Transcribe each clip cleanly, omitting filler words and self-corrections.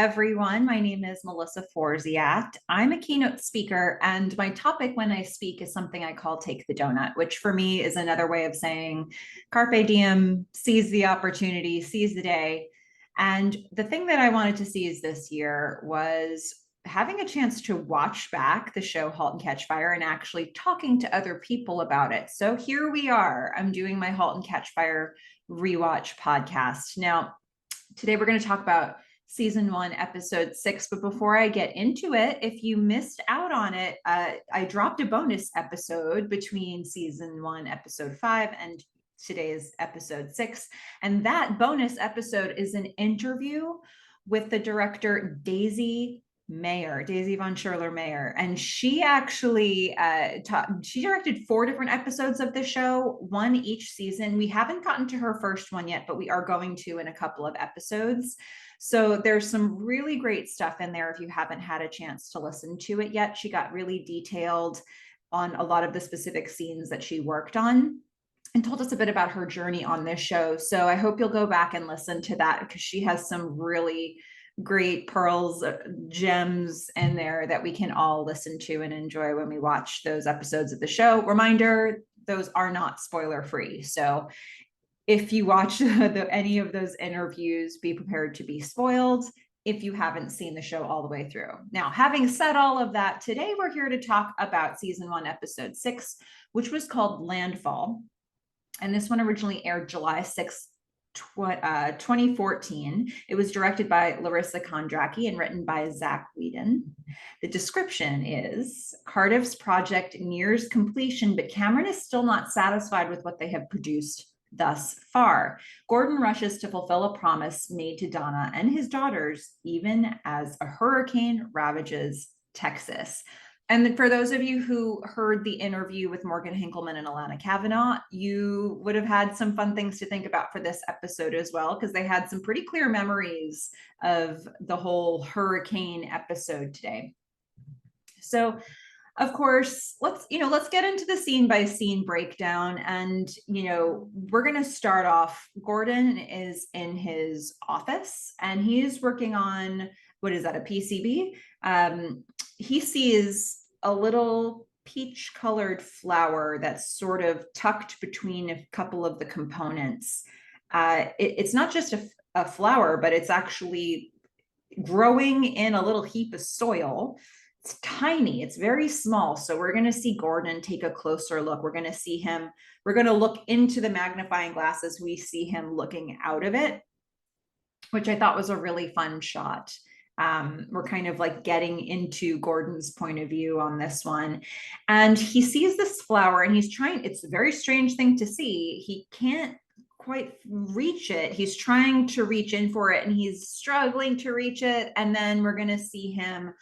everyone. My name is Melissa Forziat. I'm a keynote speaker, and my topic when I speak is something I call Take the Doughnut, which for me is another way of saying carpe diem, seize the opportunity, seize the day. And the thing that I wanted to seize this year was having a chance to watch back the show Halt and Catch Fire and actually talking to other people about it. So here we are. I'm doing my Halt and Catch Fire rewatch podcast. Now, today we're going to talk about season 1, episode 6. But before I get into it, if you missed out on it, I dropped a bonus episode between season 1, episode 5, and today's episode 6. And that bonus episode is an interview with the director Daisy von Scherler Mayer. And she actually she directed 4 different episodes of the show, 1 each season. We haven't gotten to her first one yet, but we are going to in a couple of episodes. So there's some really great stuff in there if you haven't had a chance to listen to it yet. She got really detailed on a lot of the specific scenes that she worked on and told us a bit about her journey on this show. So I hope you'll go back and listen to that because she has some really great pearls, gems in there that we can all listen to and enjoy when we watch those episodes of the show. Reminder, those are not spoiler free. So if you watch any of those interviews, be prepared to be spoiled if you haven't seen the show all the way through. Now, having said all of that, today we're here to talk about season 1, episode 6, which was called Landfall. And this one originally aired July 6th, 2014. It was directed by Larissa Kondracki and written by Zach Whedon. The description is, Cardiff's project nears completion, but Cameron is still not satisfied with what they have produced thus far. Gordon rushes to fulfill a promise made to Donna and his daughters, even as a hurricane ravages Texas. And for those of you who heard the interview with Morgan Hinkleman and Alana Kavanaugh, you would have had some fun things to think about for this episode as well, because they had some pretty clear memories of the whole hurricane episode today. So, of course, let's get into the scene by scene breakdown. And, we're going to start off. Gordon is in his office and he's working on, what is that, a PCB? He sees a little peach colored flower that's sort of tucked between a couple of the components. It's not just a flower, but it's actually growing in a little heap of soil. It's tiny, it's very small. So we're going to see Gordon take a closer look. We're going to look into the magnifying glass as we see him looking out of it, which I thought was a really fun shot. We're kind of like getting into Gordon's point of view on this one. And he sees this flower and it's a very strange thing to see. He can't quite reach it. He's trying to reach in for it and he's struggling to reach it. And then we're going to see him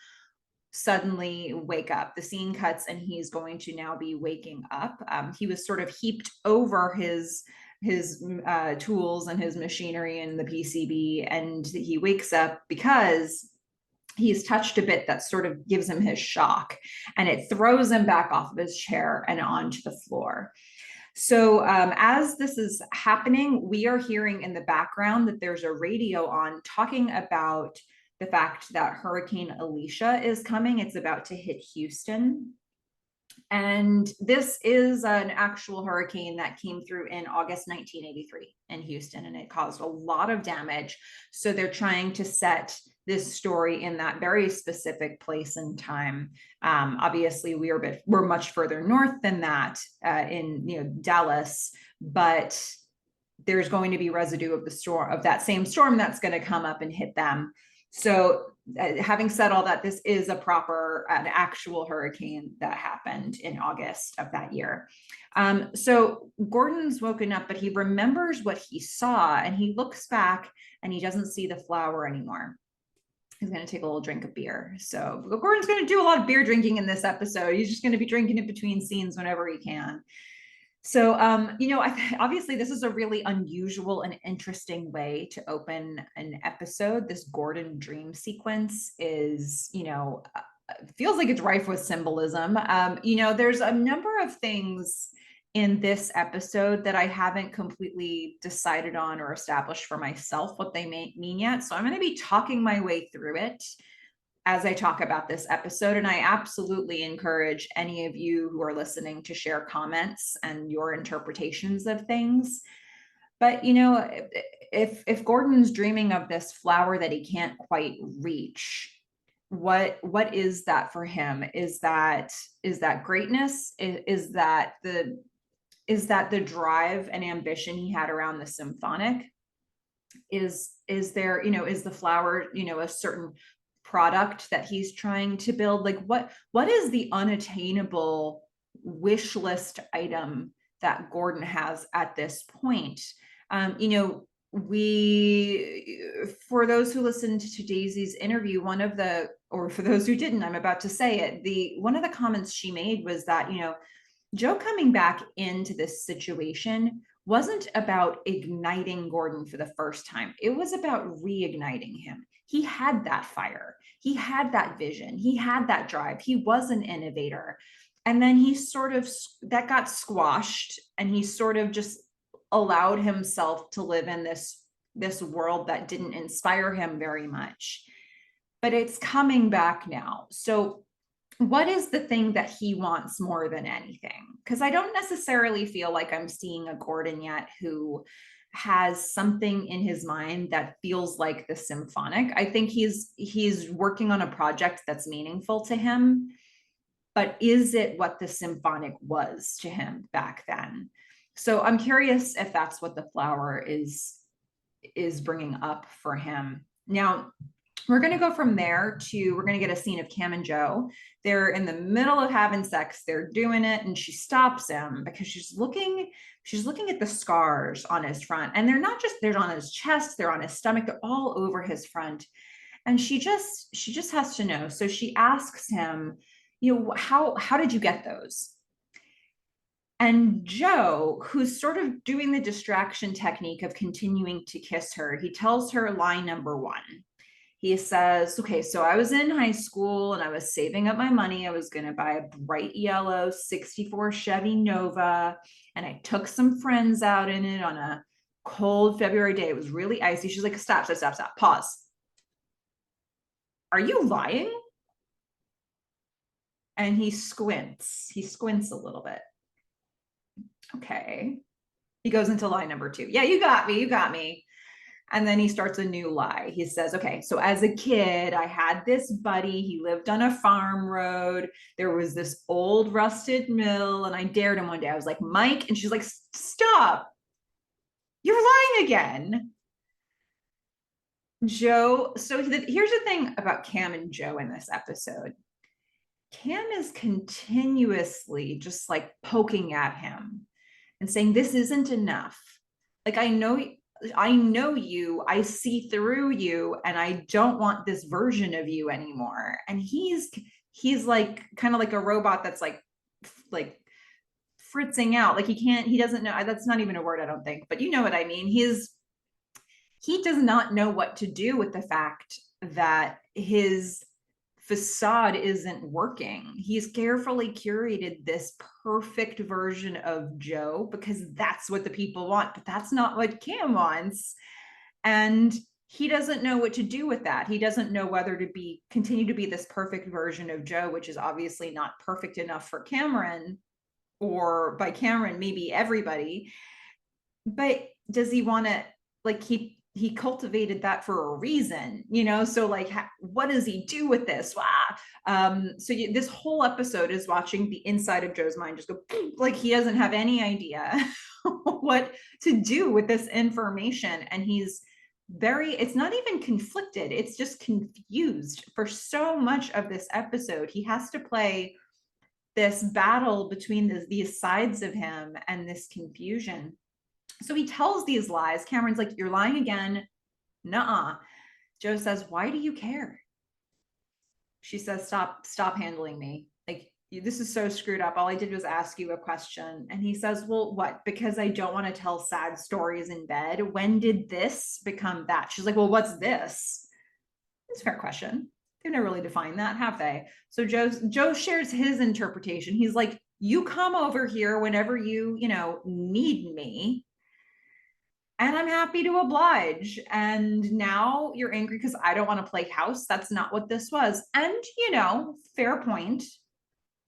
suddenly wake up. The scene cuts and he's going to now be waking up. He was sort of heaped over his tools and his machinery and the PCB, and he wakes up because he's touched a bit that sort of gives him his shock, and it throws him back off of his chair and onto the floor. So as this is happening, we are hearing in the background that there's a radio on talking about the fact that Hurricane Alicia is coming. It's about to hit Houston. And this is an actual hurricane that came through in August 1983 in Houston, and it caused a lot of damage. So they're trying to set this story in that very specific place and time. Obviously, we're much further north than that in Dallas, but there's going to be residue of that same storm that's going to come up and hit them. So having said all that, this is an actual hurricane that happened in August of that year. So Gordon's woken up, but he remembers what he saw and he looks back and he doesn't see the flower anymore. He's going to take a little drink of beer. So Gordon's going to do a lot of beer drinking in this episode. He's just going to be drinking it between scenes whenever he can. So, obviously this is a really unusual and interesting way to open an episode. This Gordon dream sequence is, feels like it's rife with symbolism. There's a number of things in this episode that I haven't completely decided on or established for myself what they may mean yet. So I'm going to be talking my way through it as I talk about this episode. And I absolutely encourage any of you who are listening to share comments and your interpretations of things. But, you know, if Gordon's dreaming of this flower that he can't quite reach, what is that for him? Is that greatness? Is that the drive and ambition he had around the symphonic? Is there, you know, is the flower, you know, a certain product that he's trying to build? Like what is the unattainable wish list item that Gordon has at this point? You know, for those who listened to Daisy's interview, or for those who didn't, I'm about to say it, one of the comments she made was that, you know, Joe coming back into this situation wasn't about igniting Gordon for the first time. It was about reigniting him. He had that fire. He had that vision. He had that drive. He was an innovator. And then that got squashed, and he sort of just allowed himself to live in this world that didn't inspire him very much. But it's coming back now. So what is the thing that he wants more than anything? Because I don't necessarily feel like I'm seeing a Gordon yet who has something in his mind that feels like the symphonic. I think he's working on a project that's meaningful to him, but is it what the symphonic was to him back then? So I'm curious if that's what the flower is bringing up for him. Now, we're going to go from there we're going to get a scene of Cam and Joe. They're in the middle of having sex. They're doing it, and she stops him because she's looking at the scars on his front. And they're on his chest, they're on his stomach, they're all over his front. And she just has to know. So she asks him, you know, how did you get those? And Joe, who's sort of doing the distraction technique of continuing to kiss her, he tells her line number 1. He says, okay, so I was in high school and I was saving up my money. I was going to buy a bright yellow 64 Chevy Nova, and I took some friends out in it on a cold February day. It was really icy. She's like, stop, pause. Are you lying? And he squints a little bit. Okay. He goes into lie number 2. Yeah, you got me. And then he starts a new lie. He says, okay, so as a kid, I had this buddy. He lived on a farm road. There was this old rusted mill, and I dared him one day. I was like, Mike, and she's like, stop. You're lying again. Joe, so here's the thing about Cam and Joe in this episode. Cam is continuously just like poking at him and saying, this isn't enough. Like, I know you, I see through you, and I don't want this version of you anymore. And he's like kind of like a robot that's like fritzing out. Like he doesn't know. That's not even a word, I don't think, but you know what I mean. He does not know what to do with the fact that his facade isn't working. He's carefully curated this perfect version of Joe because that's what the people want, but that's not what Cam wants. And he doesn't know what to do with that. He doesn't know whether to continue to be this perfect version of Joe, which is obviously not perfect enough for Cameron, or by Cameron, maybe everybody. But does he want to, like, he cultivated that for a reason, you know? So like, what does he do with this? This whole episode is watching the inside of Joe's mind just go, like he doesn't have any idea what to do with this information. And it's not even conflicted. It's just confused for so much of this episode. He has to play this battle between these sides of him and this confusion. So he tells these lies. Cameron's like, you're lying again. Nuh-uh. Joe says, why do you care? She says, stop handling me. Like, this is so screwed up. All I did was ask you a question. And he says, well, what? Because I don't want to tell sad stories in bed. When did this become that? She's like, well, what's this? It's a fair question. They've never really defined that, have they? So Joe shares his interpretation. He's like, You come over here whenever you need me, and I'm happy to oblige. And now you're angry because I don't want to play house. That's not what this was. And, fair point.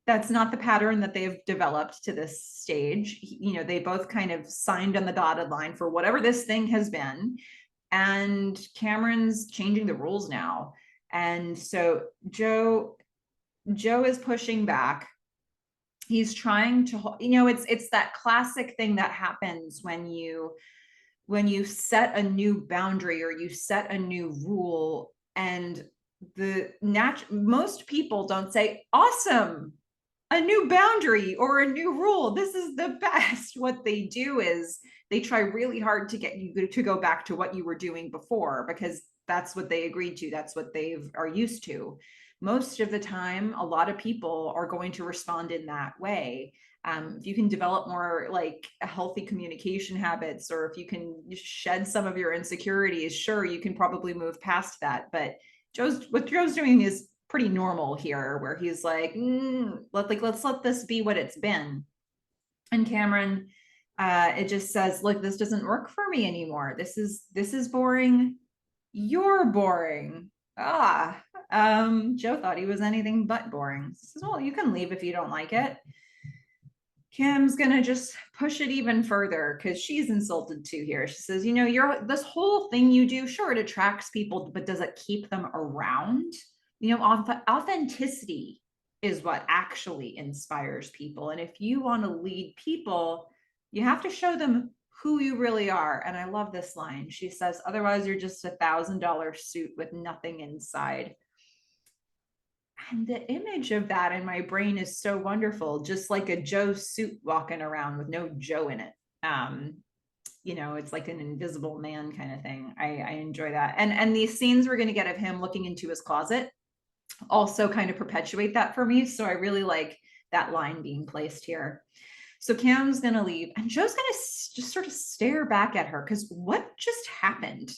That's not the pattern that they've developed to this stage. They both kind of signed on the dotted line for whatever this thing has been. And Cameron's changing the rules now. And so Joe is pushing back. He's trying to, it's that classic thing that happens when you set a new boundary or you set a new rule, and most people don't say, awesome, a new boundary or a new rule, this is the best. What they do is they try really hard to get you to go back to what you were doing before, because that's what they agreed to, that's what they are used to. Most of the time, a lot of people are going to respond in that way. If you can develop more like healthy communication habits, or if you can shed some of your insecurities, sure, you can probably move past that. But what Joe's doing is pretty normal here, where he's like, let's let this be what it's been. And Cameron, it just says, look, this doesn't work for me anymore. This is boring. You're boring. Joe thought he was anything but boring. He says, well, you can leave if you don't like it. Kim's gonna just push it even further because she's insulted too here. She says, this whole thing you do, sure, it attracts people, but does it keep them around? Authenticity is what actually inspires people. And if you want to lead people, you have to show them who you really are. And I love this line. She says, otherwise you're just $1,000 suit with nothing inside. And the image of that in my brain is so wonderful, just like a Joe suit walking around with no Joe in it. It's like an invisible man kind of thing. I enjoy that. And these scenes we're going to get of him looking into his closet also kind of perpetuate that for me. So I really like that line being placed here. So Cam's going to leave, and Joe's going to just sort of stare back at her, because what just happened?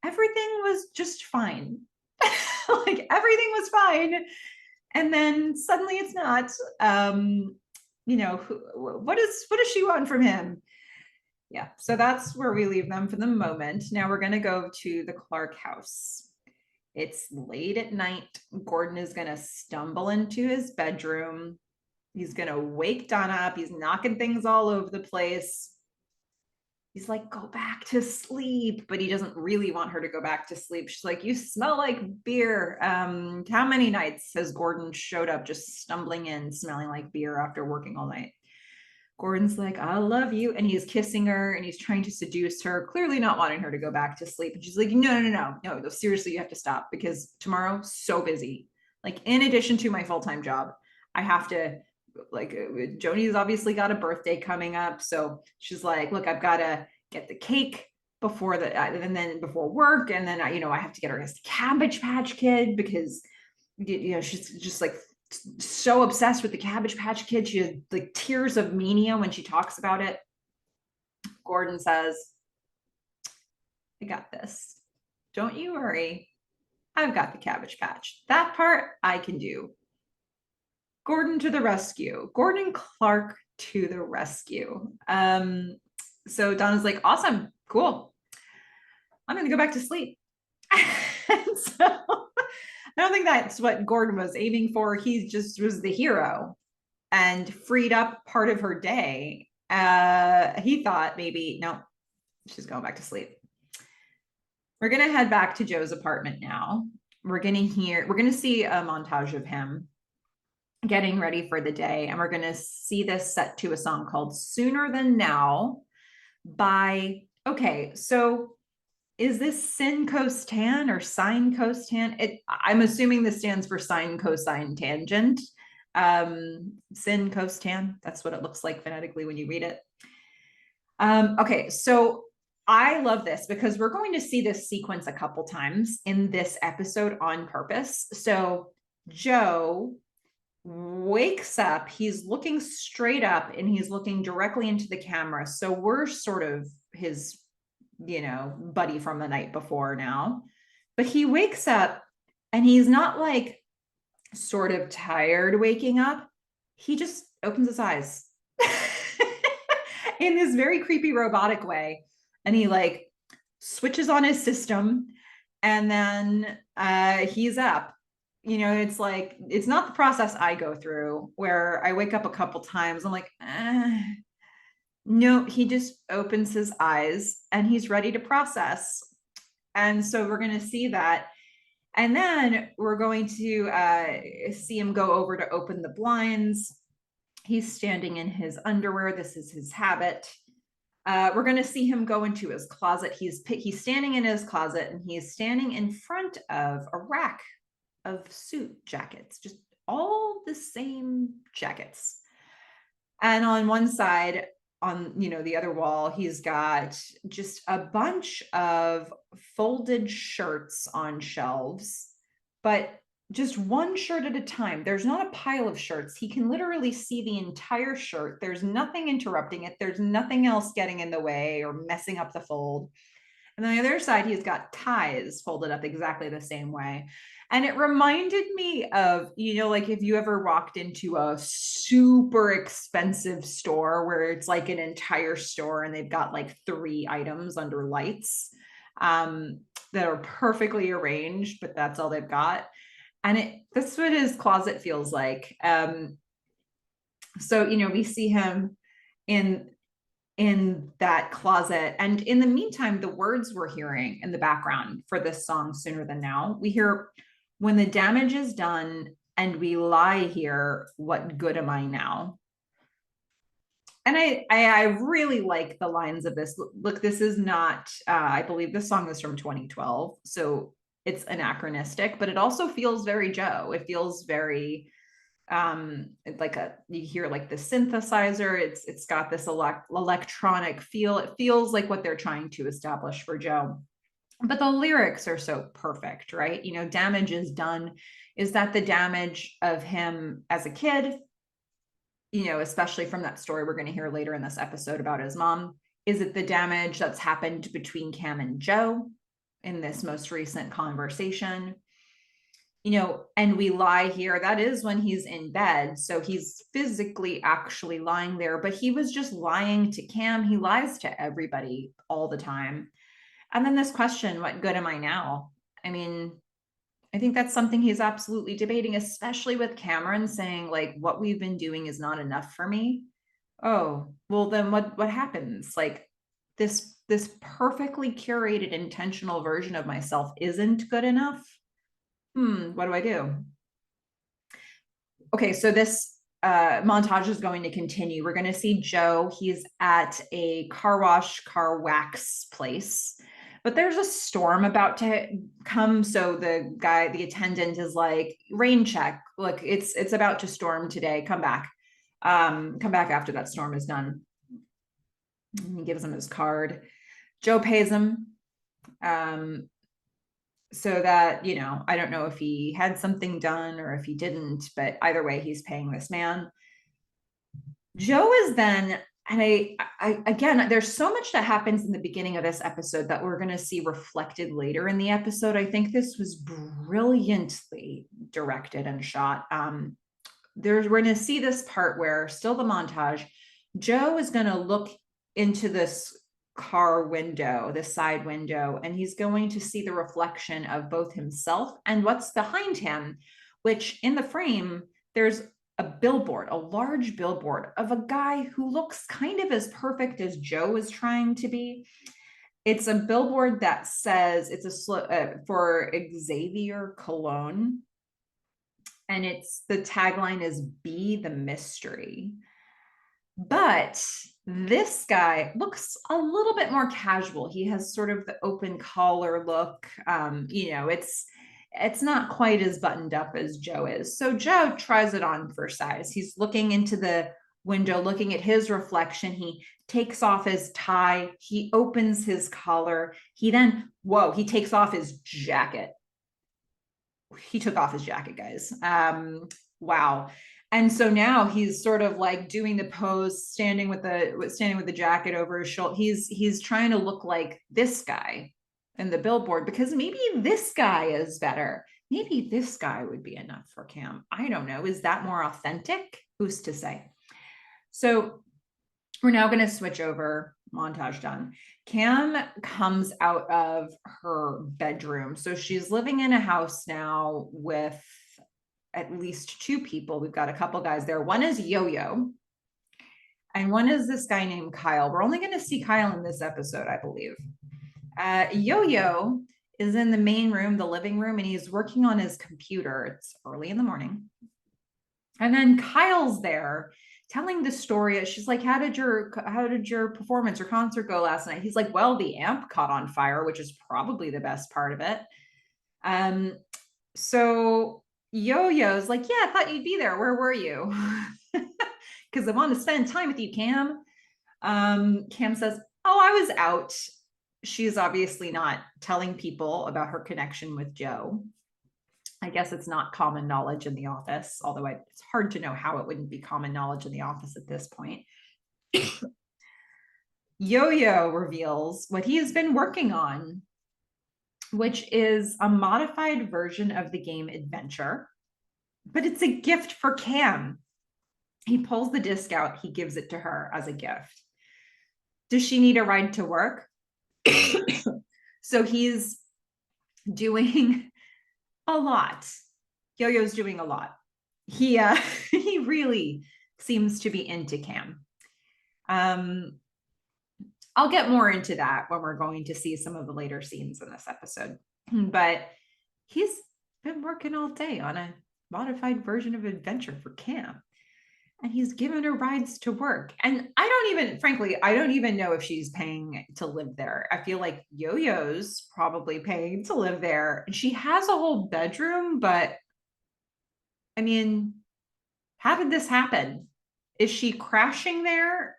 Everything was just fine. Like everything was fine. And then suddenly it's not. What does she want from him? Yeah, so that's where we leave them for the moment. Now we're going to go to the Clark house. It's late at night. Gordon is going to stumble into his bedroom. He's going to wake Donna up. He's knocking things all over the place. He's like, go back to sleep. But he doesn't really want her to go back to sleep. She's like, you smell like beer. How many nights has Gordon showed up just stumbling in, smelling like beer after working all night? Gordon's like, I love you. And he's kissing her and he's trying to seduce her, clearly not wanting her to go back to sleep. And she's like, no, seriously, you have to stop, because tomorrow, so busy. Like, in addition to my full-time job, I have to, like, Joni's obviously got a birthday coming up. So she's like, look, I've got to get the cake before and then before work. And then, I have to get her a Cabbage Patch Kid, because, she's just like so obsessed with the Cabbage Patch Kid. She has like tears of mania when she talks about it. Gordon says, I got this. Don't you worry. I've got the Cabbage Patch. That part I can do. Gordon to the rescue. Gordon Clark to the rescue. So Donna's like, awesome, cool. I'm going to go back to sleep. And so I don't think that's what Gordon was aiming for. He just was the hero and freed up part of her day. He thought maybe, no, she's going back to sleep. We're going to head back to Joe's apartment now. We're going to see a montage of him getting ready for the day. And we're going to see this set to a song called Sooner Than Now by, okay, so is this sin costan or sine costan? I'm assuming this stands for sine cosine tangent. Sin costan, that's what it looks like phonetically when you read it. Okay, so I love this because we're going to see this sequence a couple times in this episode on purpose. So Joe wakes up, he's looking straight up and he's looking directly into the camera. So we're sort of his buddy from the night before now, but he wakes up and he's not like sort of tired waking up. He just opens his eyes in this very creepy robotic way. And he like switches on his system, and then he's up. You know, it's like, it's not the process I go through where I wake up a couple times. I'm like, no, he just opens his eyes and he's ready to process. And so we're going to see that. And then we're going to see him go over to open the blinds. He's standing in his underwear. This is his habit. We're going to see him go into his closet. He's standing in his closet, and he's standing in front of a rack of suit jackets, just all the same jackets. And on one side, on, you know, the other wall, he's got just a bunch of folded shirts on shelves, but just one shirt at a time. There's not a pile of shirts. He can literally see the entire shirt. There's nothing interrupting it. There's nothing else getting in the way or messing up the fold. And on the other side, he's got ties folded up exactly the same way. And it reminded me of, you know, like if you ever walked into a super expensive store where it's like an entire store and they've got like 3 items under lights that are perfectly arranged, but that's all they've got. And that's what his closet feels like. So, you know, we see him in that closet. And in the meantime, the words we're hearing in the background for this song, Sooner Than Now, we hear, when the damage is done and we lie here, what good am I now? And I really like the lines of this. Look, this is not, I believe this song is from 2012. So it's anachronistic, but it also feels very Joe. It feels very, like you hear like the synthesizer, it's got this electronic feel. It feels like what they're trying to establish for Joe, but the lyrics are so perfect, right? You know, damage is done. Is that the damage of him as a kid? You know, especially from that story we're going to hear later in this episode about his mom. Is it the damage that's happened between Cam and Joe in this most recent conversation? You know, and we lie here, that is when he's in bed. So he's physically actually lying there, but he was just lying to Cam. He lies to everybody all the time. And then this question, what good am I now? I mean, I think that's something he's absolutely debating, especially with Cameron saying, like, what we've been doing is not enough for me. Oh, well, then what happens? Like, this perfectly curated, intentional version of myself isn't good enough. What do I do? Okay, so this montage is going to continue. We're going to see Joe. He's at a car wash, car wax place, but there's a storm about to come. So the attendant is like, rain check. Look, it's about to storm today. Come back. Come back after that storm is done. And he gives him his card. Joe pays him. So that, you know, I don't know if he had something done or if he didn't, but either way, he's paying this man. Joe is then, and I again, there's so much that happens in the beginning of this episode that we're going to see reflected later in the episode. I think this was brilliantly directed and shot. We're going to see this part where, still the montage, Joe is going to look into this car window, the side window, and he's going to see the reflection of both himself and what's behind him, which in the frame, there's a billboard, a large billboard of a guy who looks kind of as perfect as Joe is trying to be. It's a billboard that says, it's for Xavier Cologne. And the tagline is "Be the Mystery." But this guy looks a little bit more casual. He has sort of the open collar look. You know, it's not quite as buttoned up as Joe is. So Joe tries it on for size. He's looking into the window, looking at his reflection. He takes off his tie. He opens his collar. He then, he takes off his jacket. He took off his jacket, guys. Wow. And so now he's sort of like doing the pose, standing with the jacket over his shoulder. He's trying to look like this guy in the billboard, because maybe this guy is better. Maybe this guy would be enough for Cam. I don't know. Is that more authentic? Who's to say? So we're now going to switch over. Montage done. Cam comes out of her bedroom. So she's living in a house now with at least two people. We've got a couple guys there. One is Yo-Yo, and one is this guy named Kyle. We're only going to see Kyle in this episode, I believe. Yo-Yo is in the main room, the living room, and he's working on his computer. It's early in the morning. And then Kyle's there telling the story. She's like, how did your performance or concert go last night? He's like, well, the amp caught on fire, which is probably the best part of it. So Yo-Yo's like, yeah, I thought you'd be there. Where were you? Because I want to spend time with you, Cam. Cam says, oh, I was out. She's obviously not telling people about her connection with Joe. I guess it's not common knowledge in the office, although it's hard to know how it wouldn't be common knowledge in the office at this point. Yo-Yo reveals what he has been working on, which is a modified version of the game Adventure, but it's a gift for Cam. He pulls the disc out, he gives it to her as a gift. Does she need a ride to work? So he's doing a lot. Yo-Yo's doing a lot. He really seems to be into Cam. I'll get more into that when we're going to see some of the later scenes in this episode. But he's been working all day on a modified version of Adventure for Cam. And he's given her rides to work. And frankly, I don't even know if she's paying to live there. I feel like Yo-Yo's probably paying to live there. And she has a whole bedroom, but I mean, how did this happen? Is she crashing there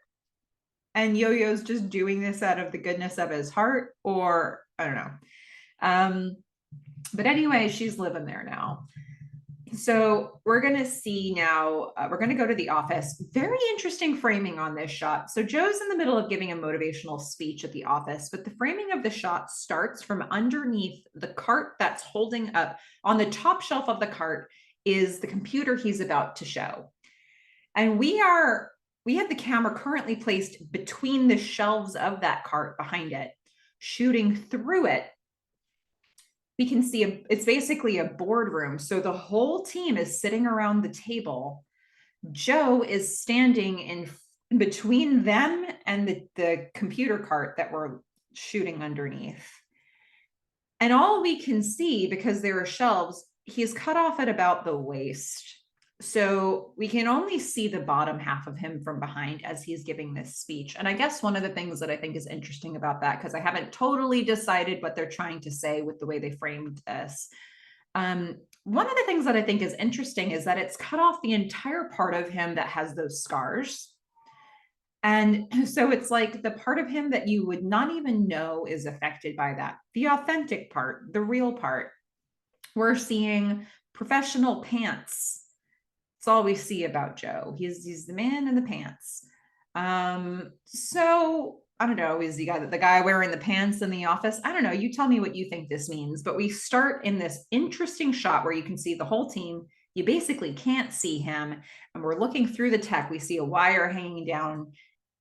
and Yo-Yo's just doing this out of the goodness of his heart? Or I don't know. But anyway, she's living there now. So we're going to see now, we're going to go to the office. Very interesting framing on this shot. So Joe's in the middle of giving a motivational speech at the office, but the framing of the shot starts from underneath the cart that's holding up. On the top shelf of the cart is the computer he's about to show. And we have the camera currently placed between the shelves of that cart behind it, shooting through it. We can see it's basically a boardroom. So the whole team is sitting around the table. Joe is standing in between them and the computer cart that we're shooting underneath. And all we can see, because there are shelves, he's cut off at about the waist. So we can only see the bottom half of him from behind as he's giving this speech. And I guess one of the things that I think is interesting about that, because I haven't totally decided what they're trying to say with the way they framed this. One of the things that I think is interesting is that it's cut off the entire part of him that has those scars. And so it's like the part of him that you would not even know is affected by that. The authentic part, the real part. We're seeing professional pants. That's all we see about Joe. He's the man in the pants. So I don't know, is the guy wearing the pants in the office? I don't know. You tell me what you think this means. But we start in this interesting shot where you can see the whole team. You basically can't see him. And we're looking through the tech. We see a wire hanging down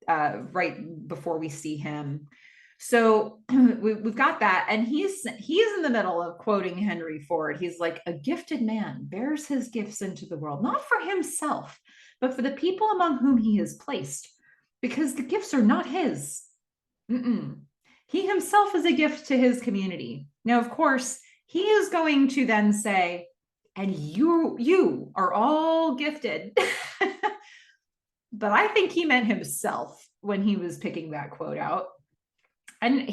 right before we see him. So we've got that. And he's in the middle of quoting Henry Ford. He's like, a gifted man bears his gifts into the world, not for himself, but for the people among whom he is placed, because the gifts are not his. He himself is a gift to his community. Now, of course, he is going to then say, and you are all gifted. But I think he meant himself when he was picking that quote out. And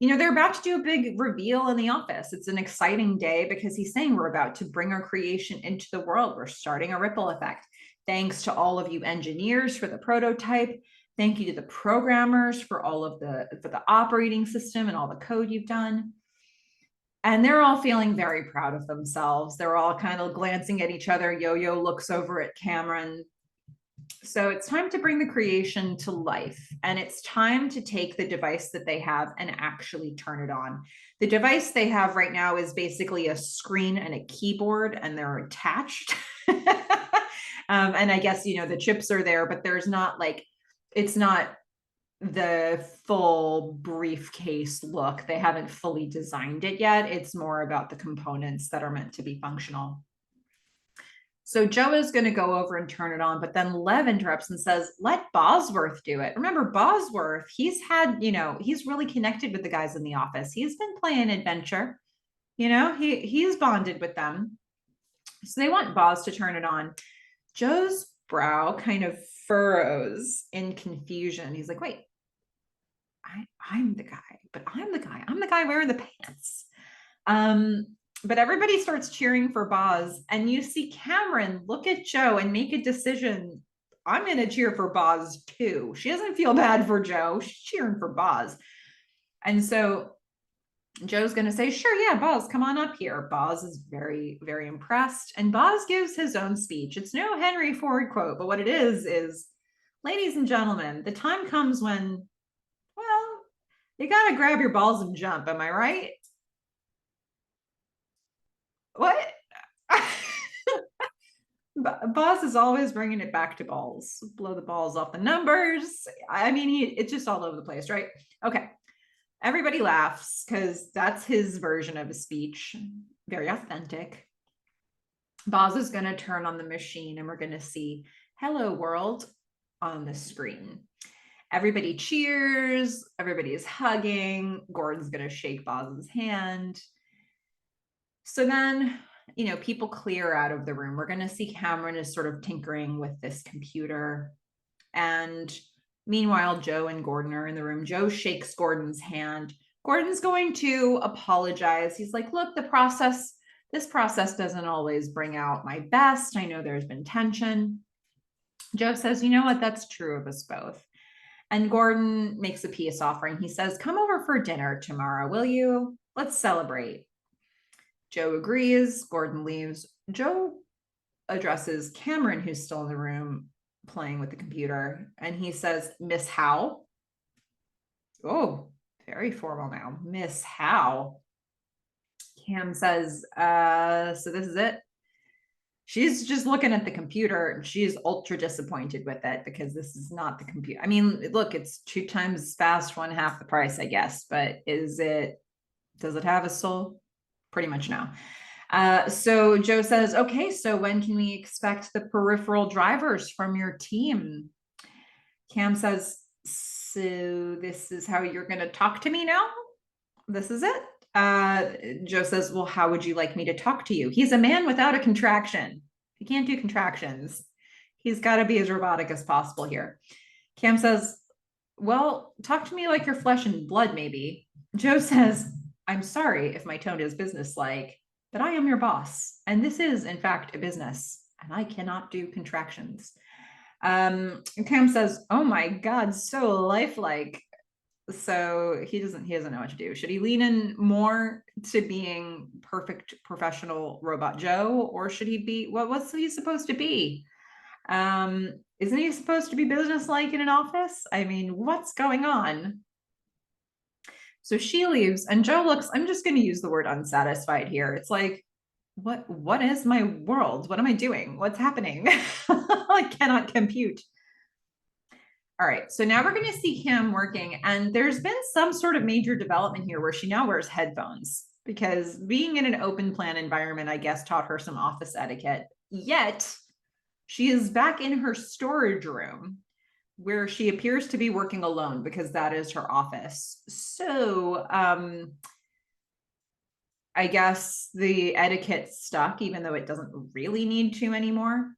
they're about to do a big reveal in the office. It's an exciting day because he's saying we're about to bring our creation into the world. We're starting a ripple effect. Thanks to all of you engineers for the prototype. Thank you to the programmers for the operating system and all the code you've done. And they're all feeling very proud of themselves. They're all kind of glancing at each other. Yo-Yo looks over at Cameron. So it's time to bring the creation to life, and it's time to take the device that they have and actually turn it on. The device they have right now is basically a screen and a keyboard, and they're attached. And I guess, the chips are there, but there's not like, it's not the full briefcase look. They haven't fully designed it yet. It's more about the components that are meant to be functional. So Joe is going to go over and turn it on, but then Lev interrupts and says, let Bosworth do it. Remember, Bosworth, he's had, he's really connected with the guys in the office. He's been playing adventure, he's bonded with them. So they want Boz to turn it on. Joe's brow kind of furrows in confusion. He's like, wait, I'm the guy, but I'm the guy wearing the pants. But everybody starts cheering for Boz, and you see Cameron look at Joe and make a decision. I'm going to cheer for Boz too. She doesn't feel bad for Joe. She's cheering for Boz. And so Joe's going to say, sure, yeah, Boz, come on up here. Boz is very, very impressed. And Boz gives his own speech. It's no Henry Ford quote, but what it is, ladies and gentlemen, the time comes when, well, you got to grab your balls and jump. Am I right? What? Boz is always bringing it back to balls. Blow the balls off the numbers. I mean, it's just all over the place, right? Okay. Everybody laughs because that's his version of a speech. Very authentic. Boz is going to turn on the machine and we're going to see Hello World on the screen. Everybody cheers. Everybody is hugging. Gordon's going to shake Boz's hand. So then, people clear out of the room. We're going to see Cameron is sort of tinkering with this computer. And meanwhile, Joe and Gordon are in the room. Joe shakes Gordon's hand. Gordon's going to apologize. He's like, look, this process doesn't always bring out my best. I know there's been tension. Joe says, you know what? That's true of us both. And Gordon makes a peace offering. He says, come over for dinner tomorrow, will you? Let's celebrate. Joe agrees. Gordon leaves. Joe addresses Cameron, who's still in the room playing with the computer, and he says, Miss Howe. Oh, very formal now. Miss Howe. Cam says, so this is it? She's just looking at the computer and she's ultra disappointed with it because this is not the computer. I mean, look, it's 2 times as fast, 1/2 the price, I guess, but does it have a soul? Pretty much no. So Joe says, okay, so when can we expect the peripheral drivers from your team? Cam says, so this is how you're going to talk to me now? This is it? Joe says, well, how would you like me to talk to you? He's a man without a contraction. He can't do contractions. He's got to be as robotic as possible here. Cam says, well, talk to me like you're flesh and blood, maybe. Joe says, I'm sorry if my tone is businesslike, but I am your boss. And this is, in fact, a business, and I cannot do contractions. Cam says, oh my God, so lifelike. So he doesn't know what to do. Should he lean in more to being perfect professional robot Joe, or should he be, what's he supposed to be? Isn't he supposed to be businesslike in an office? I mean, what's going on? So she leaves and Joe looks, I'm just going to use the word unsatisfied here. It's like, what is my world? What am I doing? What's happening? I cannot compute. All right, so now we're going to see Cam working, and there's been some sort of major development here where she now wears headphones because being in an open plan environment, I guess, taught her some office etiquette. Yet she is back in her storage room where she appears to be working alone because that is her office. So I guess the etiquette stuck, even though it doesn't really need to anymore.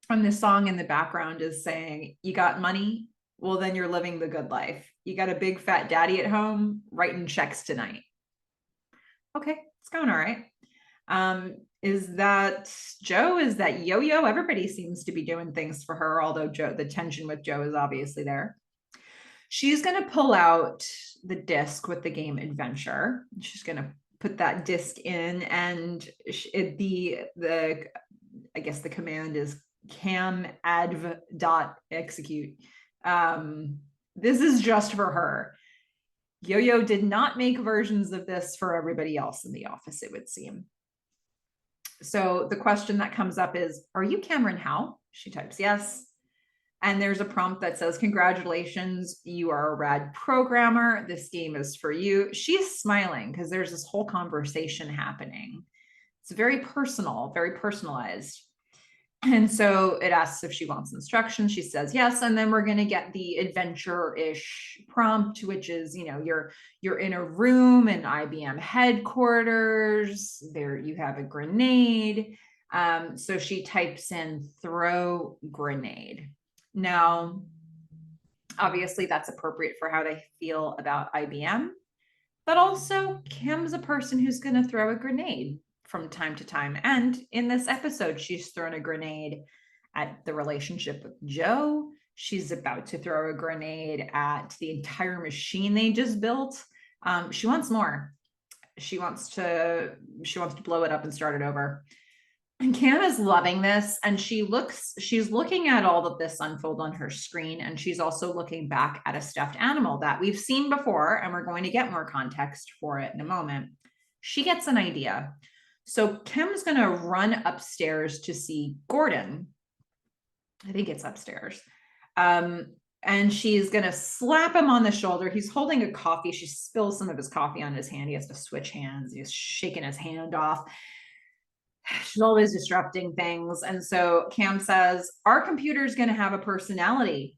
And the song in the background is saying, you got money? Well, then you're living the good life. You got a big fat daddy at home writing checks tonight. Okay, it's going all right. Is that Joe? Is that Yo-Yo? Everybody seems to be doing things for her, although the tension with Joe is obviously there. She's going to pull out the disc with the game Adventure. She's going to put that disc in, and I guess the command is cam_adv.execute. This is just for her. Yo-Yo did not make versions of this for everybody else in the office, it would seem. So the question that comes up is, are you Cameron Howe? She types yes. And there's a prompt that says, congratulations, you are a rad programmer. This game is for you. She's smiling because there's this whole conversation happening. It's very personal, very personalized. And so it asks if she wants instructions. She says yes. And then we're going to get the adventure-ish prompt, which is, you're in a room in IBM headquarters. There you have a grenade. So she types in throw grenade. Now, obviously that's appropriate for how they feel about IBM, but also Kim's a person who's going to throw a grenade from time to time. And in this episode, she's thrown a grenade at the relationship with Joe. She's about to throw a grenade at the entire machine they just built. She wants more. She wants to blow it up and start it over. And Cam is loving this, and she's looking at all of this unfold on her screen, and she's also looking back at a stuffed animal that we've seen before, and we're going to get more context for it in a moment. She gets an idea. So Kim's going to run upstairs to see Gordon. I think it's upstairs. And she's going to slap him on the shoulder. He's holding a coffee. She spills some of his coffee on his hand. He has to switch hands. He's shaking his hand off. She's always disrupting things. And so Cam says, our computer is going to have a personality.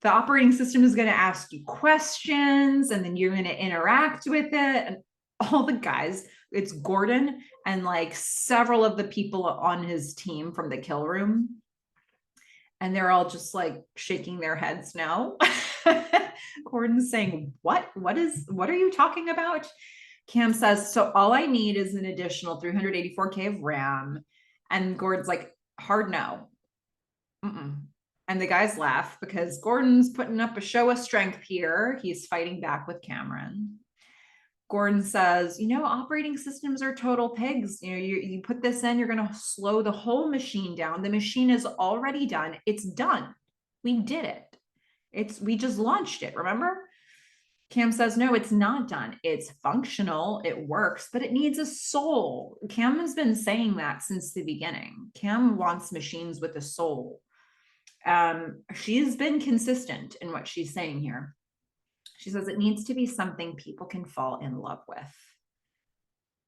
The operating system is going to ask you questions, and then you're going to interact with it. And all the guys, it's Gordon and like several of the people on his team from the kill room. And they're all just like shaking their heads no. Gordon's saying, what are you talking about? Cam says, so all I need is an additional 384K of RAM. And Gordon's like, hard no. And the guys laugh because Gordon's putting up a show of strength here. He's fighting back with Cameron. Gordon says, operating systems are total pigs. You put this in, you're going to slow the whole machine down. The machine is already done. It's done. We did it. We just launched it, remember? Cam says, no, it's not done. It's functional. It works, but it needs a soul. Cam has been saying that since the beginning. Cam wants machines with a soul. She's been consistent in what she's saying here. She says it needs to be something people can fall in love with.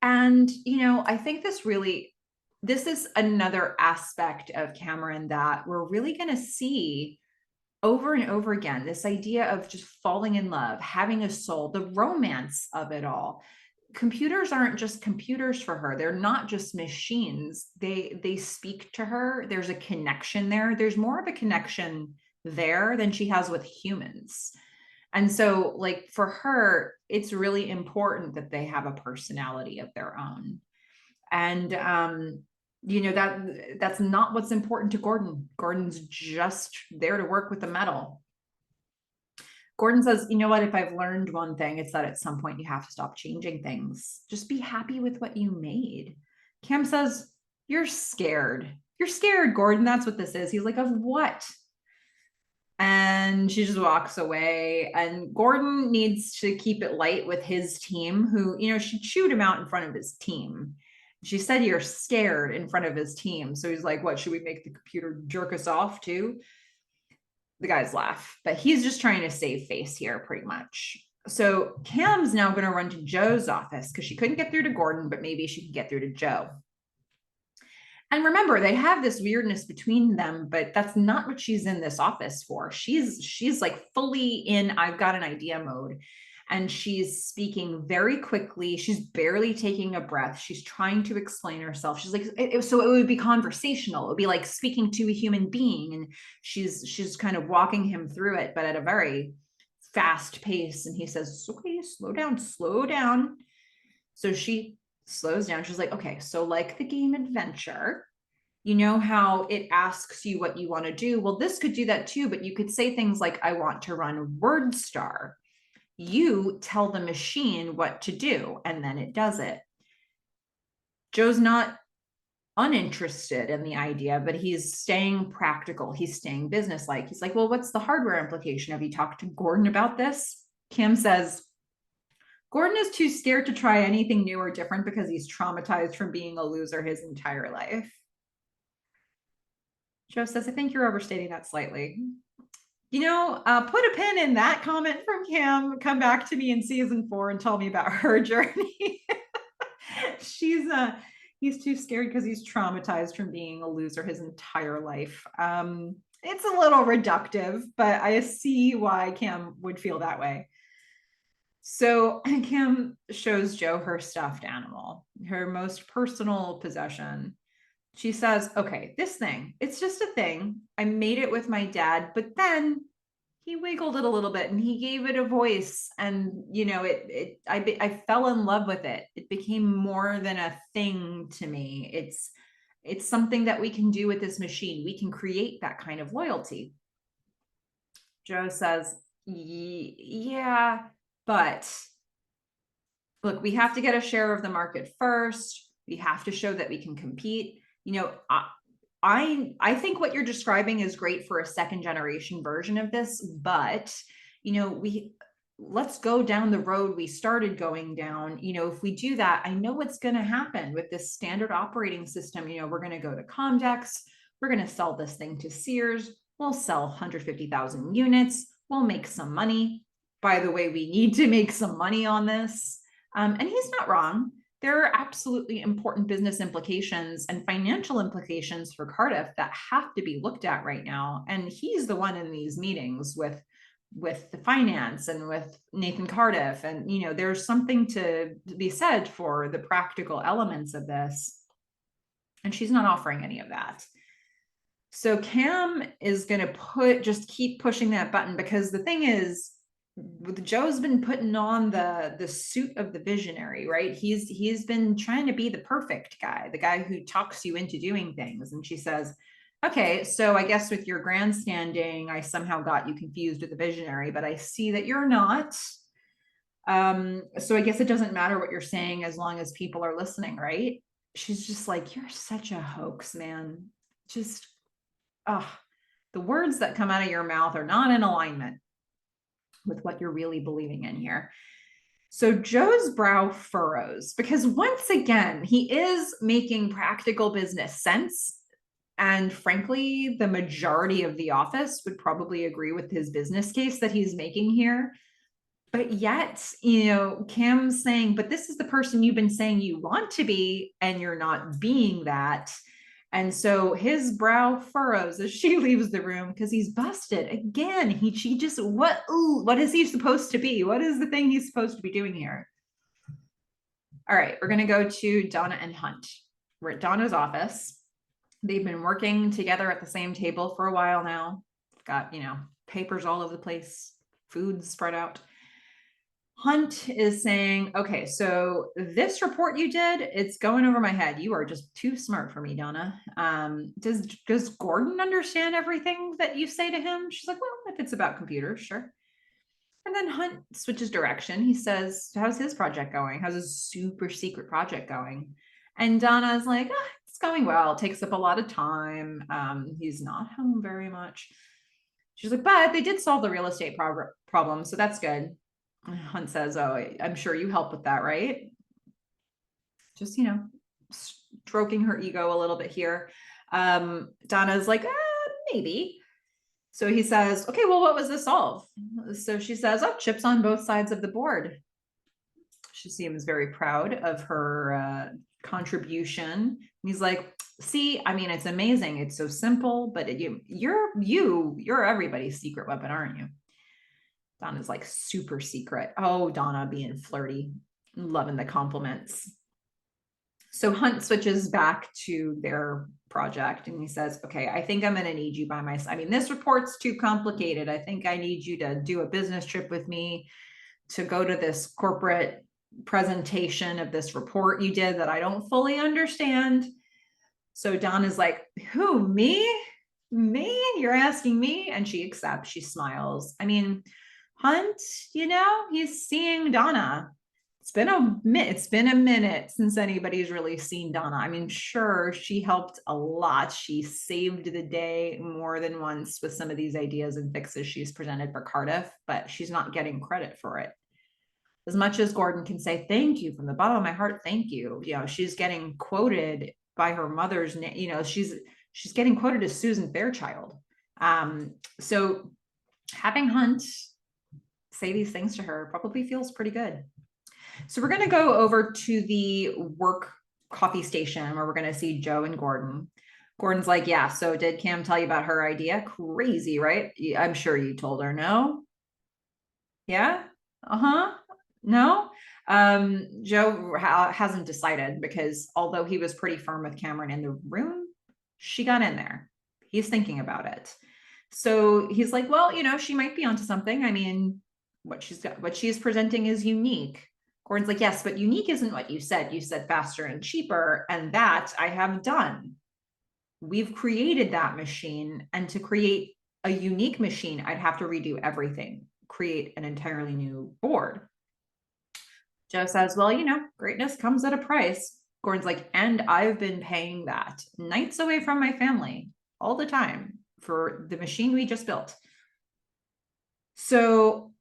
And, I think this is another aspect of Cameron that we're really going to see over and over again, this idea of just falling in love, having a soul, the romance of it all. Computers aren't just computers for her. They're not just machines. They speak to her. There's a connection there. There's more of a connection there than she has with humans. And so like for her, it's really important that they have a personality of their own. And, that's not what's important to Gordon. Gordon's just there to work with the metal. Gordon says, you know what, if I've learned one thing, it's that at some point you have to stop changing things. Just be happy with what you made. Cam says, you're scared. You're scared, Gordon. That's what this is. He's like, of what? And she just walks away. And Gordon needs to keep it light with his team, who, she chewed him out in front of his team. She said, you're scared in front of his team. So he's like, what, should we make the computer jerk us off too? The guys laugh, but he's just trying to save face here pretty much. So Cam's now going to run to Joe's office because she couldn't get through to Gordon, but maybe she could get through to Joe. And remember, they have this weirdness between them, but that's not what she's in this office for. She's like fully in I've got an idea mode. And she's speaking very quickly. She's barely taking a breath. She's trying to explain herself. She's like, so it would be conversational. It would be like speaking to a human being. And she's kind of walking him through it, but at a very fast pace. And he says, okay, slow down. So she slows down. She's like, okay, so like the game Adventure, you know how it asks you what you want to do? Well, this could do that too, but you could say things like, I want to run WordStar. You tell the machine what to do, and then it does it. Joe's not uninterested in the idea, but he's staying practical. He's staying businesslike. He's like, well, what's the hardware implication? Have you talked to Gordon about this? Kim says, Gordon is too scared to try anything new or different because he's traumatized from being a loser his entire life. Joe says, I think you're overstating that slightly. Put a pin in that comment from Kim. Come back to me in season 4 and tell me about her journey. He's too scared because he's traumatized from being a loser his entire life. It's a little reductive, but I see why Kim would feel that way. So Kim shows Joe her stuffed animal, her most personal possession. She says, okay, this thing, it's just a thing. I made it with my dad, but then he wiggled it a little bit and he gave it a voice. And, I fell in love with it. It became more than a thing to me. It's something that we can do with this machine. We can create that kind of loyalty. Joe says, yeah, but look, we have to get a share of the market first. We have to show that we can compete. I think what you're describing is great for a second generation version of this, but let's go down the road we started going down. If we do that, I know what's going to happen with this standard operating system. We're going to go to Comdex. We're going to sell this thing to Sears. We'll sell 150,000 units. We'll make some money. By the way, we need to make some money on this. And he's not wrong. There are absolutely important business implications and financial implications for Cardiff that have to be looked at right now. And he's the one in these meetings with the finance and with Nathan Cardiff. And, there's something to be said for the practical elements of this. And she's not offering any of that. So Cam is going to just keep pushing that button, because the thing is, Joe's been putting on the suit of the visionary, right? He's been trying to be the perfect guy, the guy who talks you into doing things. And she says, okay, so I guess with your grandstanding, I somehow got you confused with the visionary, but I see that you're not. So I guess it doesn't matter what you're saying as long as people are listening, right? She's just like, you're such a hoax, man. Just, the words that come out of your mouth are not in alignment with what you're really believing in here. So Joe's brow furrows, because once again, he is making practical business sense. And frankly, the majority of the office would probably agree with his business case that he's making here. But yet, Cam's saying, but this is the person you've been saying you want to be, and you're not being that. And so his brow furrows as she leaves the room, because he's busted again. What is he supposed to be? What is the thing he's supposed to be doing here? All right, we're going to go to Donna and Hunt. We're at Donna's office. They've been working together at the same table for a while now. Got, papers all over the place, food spread out. Hunt is saying, okay, so this report you did, it's going over my head. You are just too smart for me, Donna. Does Gordon understand everything that you say to him? She's like, well, if it's about computers, sure. And then Hunt switches direction. He says, how's his project going? How's his super secret project going? And Donna's like, it's going well. It takes up a lot of time. He's not home very much. She's like, but they did solve the real estate problem, so that's good. Hunt says, oh, I'm sure you help with that, right? Just, stroking her ego a little bit here. Donna's like, maybe. So he says, okay, well, what was the solve? So she says, chips on both sides of the board. She seems very proud of her contribution. And he's like, see, it's amazing. It's so simple, but you're everybody's secret weapon, aren't you? Donna's like, super secret. Oh, Donna being flirty, loving the compliments. So Hunt switches back to their project and he says, okay, I think I'm going to need you by my side. This report's too complicated. I think I need you to do a business trip with me to go to this corporate presentation of this report you did that I don't fully understand. So Donna's like, who, me? Me? You're asking me? And she accepts, she smiles. Hunt, he's seeing Donna. It's been a minute since anybody's really seen Donna. Sure, she helped a lot. She saved the day more than once with some of these ideas and fixes she's presented for Cardiff, but she's not getting credit for it. As much as Gordon can say, thank you from the bottom of my heart, thank you. You know, she's getting quoted by her mother's name. You know, she's getting quoted as Susan Fairchild. So having Hunt say these things to her probably feels pretty good. So we're going to go over to the work coffee station where we're going to see Joe and Gordon. Gordon's like, yeah, so did Cam tell you about her idea? Crazy, right? I'm sure you told her. No? Yeah? Uh-huh. No? Joe hasn't decided, because although he was pretty firm with Cameron in the room, she got in there. He's thinking about it. So he's like, well, you know, she might be onto something. I mean, what she's presenting is unique. Gordon's like, yes, but unique isn't what you said. You said faster and cheaper, and that I have done. We've created that machine, and to create a unique machine, I'd have to redo everything, create an entirely new board. Joe says, well, you know, greatness comes at a price. Gordon's like, and I've been paying that nights away from my family all the time for the machine we just built. So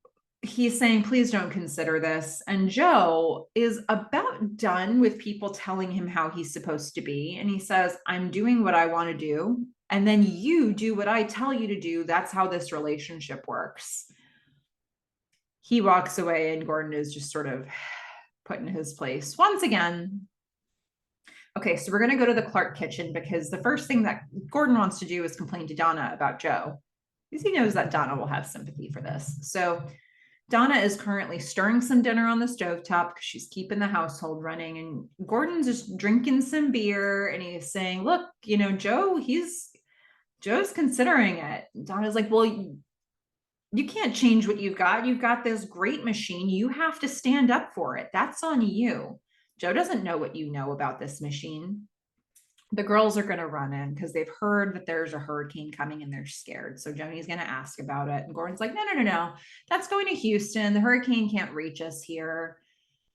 he's saying, please don't consider this. And Joe is about done with people telling him how he's supposed to be. And he says, I'm doing what I want to do. And then you do what I tell you to do. That's how this relationship works. He walks away, and Gordon is just sort of put in his place once again. Okay, so we're going to go to the Clark kitchen, because the first thing that Gordon wants to do is complain to Donna about Joe, because he knows that Donna will have sympathy for this. So Donna is currently stirring some dinner on the stovetop because she's keeping the household running. And Gordon's just drinking some beer, and he's saying, look, you know, Joe's considering it. Donna's like, well, you can't change what you've got. You've got this great machine. You have to stand up for it. That's on you. Joe doesn't know what you know about this machine. The girls are going to run in because they've heard that there's a hurricane coming and they're scared. So Joni's going to ask about it. And Gordon's like, no. That's going to Houston. The hurricane can't reach us here.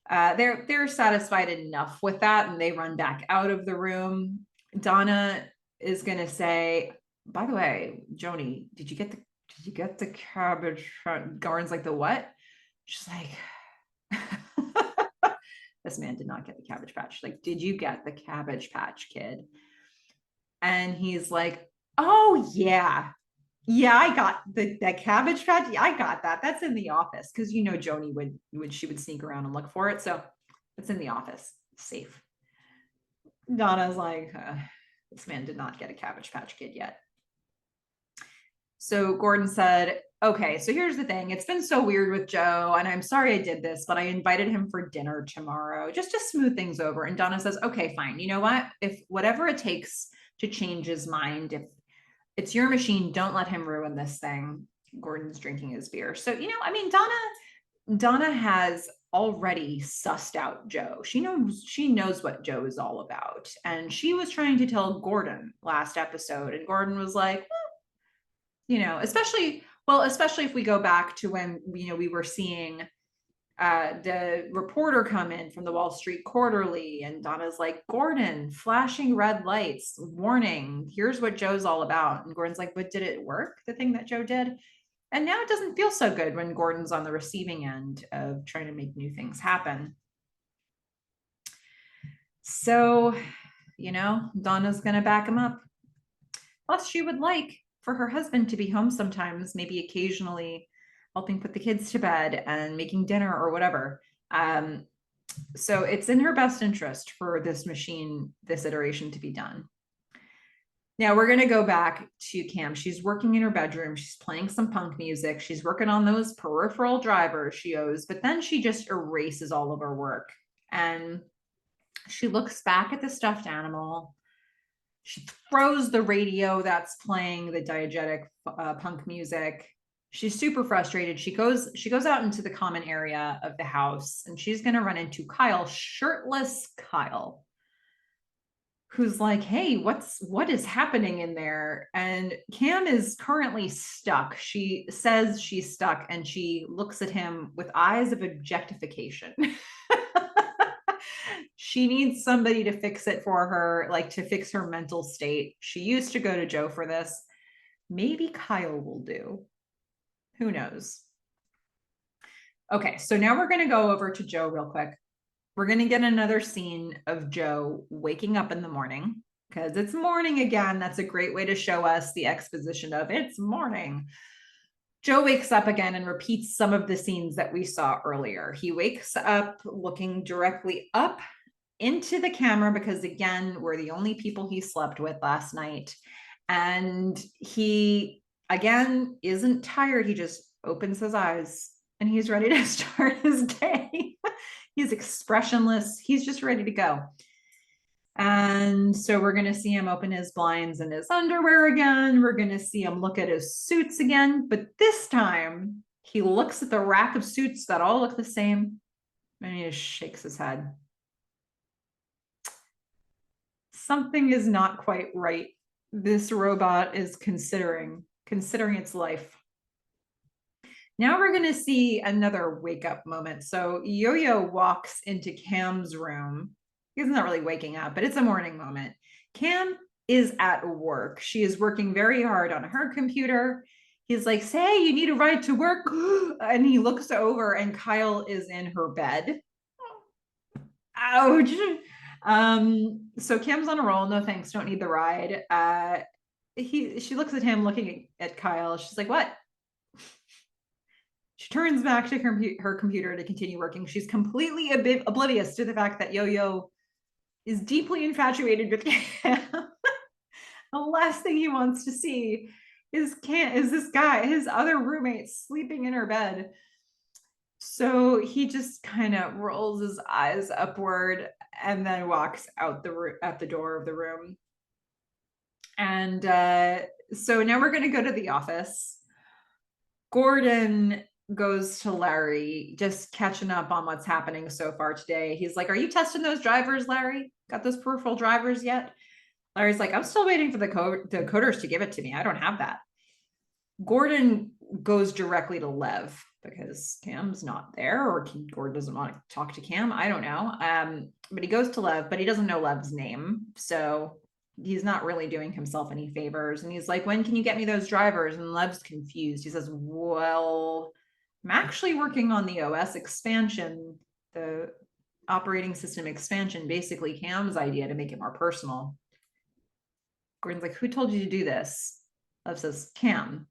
They're satisfied enough with that, and they run back out of the room. Donna is going to say, by the way, Joni, did you get the cabbage? Gordon's like, the what? She's like, this man did not get the Cabbage Patch. Like, did you get the Cabbage Patch, kid? And he's like, oh yeah, I got the Cabbage Patch. Yeah, I got that. That's in the office, because you know Joni would sneak around and look for it. So it's in the office, safe. Donna's like, this man did not get a Cabbage Patch Kid yet. So Gordon said, okay, so here's the thing. It's been so weird with Joe, and I'm sorry I did this, but I invited him for dinner tomorrow just to smooth things over. And Donna says, okay, fine. You know what? If whatever it takes to change his mind, if it's your machine, don't let him ruin this thing. Gordon's drinking his beer. So, you know, I mean, Donna has already sussed out Joe. She knows what Joe is all about. And she was trying to tell Gordon last episode, and Gordon was like, well, you know, especially if we go back to when, you know, we were seeing the reporter come in from the Wall Street Quarterly, and Donna's like, Gordon, flashing red lights, warning, here's what Joe's all about. And Gordon's like, but did it work, the thing that Joe did? And now it doesn't feel so good when Gordon's on the receiving end of trying to make new things happen. So, you know, Donna's going to back him up. Plus, she would like for her husband to be home sometimes, maybe occasionally helping put the kids to bed and making dinner or whatever. So it's in her best interest for this machine, this iteration, to be done. Now we're going to go back to Cam. She's working in her bedroom. She's playing some punk music. She's working on those peripheral drivers she owes, but then she just erases all of her work. And she looks back at the stuffed animal. She throws the radio that's playing the diegetic punk music. She's super frustrated. She goes out into the common area of the house, and she's going to run into Kyle, shirtless Kyle, who's like, hey, what is happening in there? And Cam is currently stuck. She says she's stuck, and she looks at him with eyes of objectification. She needs somebody to fix it for her, like to fix her mental state. She used to go to Joe for this. Maybe Kyle will do. Who knows? Okay, so now we're going to go over to Joe real quick. We're going to get another scene of Joe waking up in the morning because it's morning again. That's a great way to show us the exposition of it's morning. Joe wakes up again and repeats some of the scenes that we saw earlier. He wakes up looking directly up into the camera because, again, we're the only people he slept with last night. And he, again, isn't tired. He just opens his eyes and he's ready to start his day. He's expressionless. He's just ready to go. And so we're going to see him open his blinds in his underwear again. We're going to see him look at his suits again. But this time he looks at the rack of suits that all look the same and he just shakes his head. Something is not quite right. This robot is considering its life. Now we're going to see another wake up moment. So Yo-Yo walks into Cam's room. He's not really waking up, but it's a morning moment. Cam is at work. She is working very hard on her computer. He's like, say, you need a ride to work. And he looks over and Kyle is in her bed. Ouch. So Cam's on a roll. No thanks. Don't need the ride. She looks at him looking at Kyle. She's like, what? She turns back to her computer to continue working. She's completely oblivious to the fact that Yo-Yo is deeply infatuated with Cam. The last thing he wants to see is this guy, his other roommate, sleeping in her bed. So he just kind of rolls his eyes upward and then walks out at the door of the room. And so now we're going to go to the office. Gordon goes to Larry, just catching up on what's happening so far today. He's like, are you testing those drivers, Larry? Got those peripheral drivers yet? Larry's like, I'm still waiting for the coders to give it to me. I don't have that. Gordon goes directly to Lev because Cam's not there, or Gordon doesn't want to talk to Cam. I don't know. But he goes to Lev, but he doesn't know Lev's name. So he's not really doing himself any favors. And he's like, when can you get me those drivers? And Lev's confused. He says, well, I'm actually working on the OS expansion, the operating system expansion, basically Cam's idea to make it more personal. Gordon's like, who told you to do this? Lev says, Cam.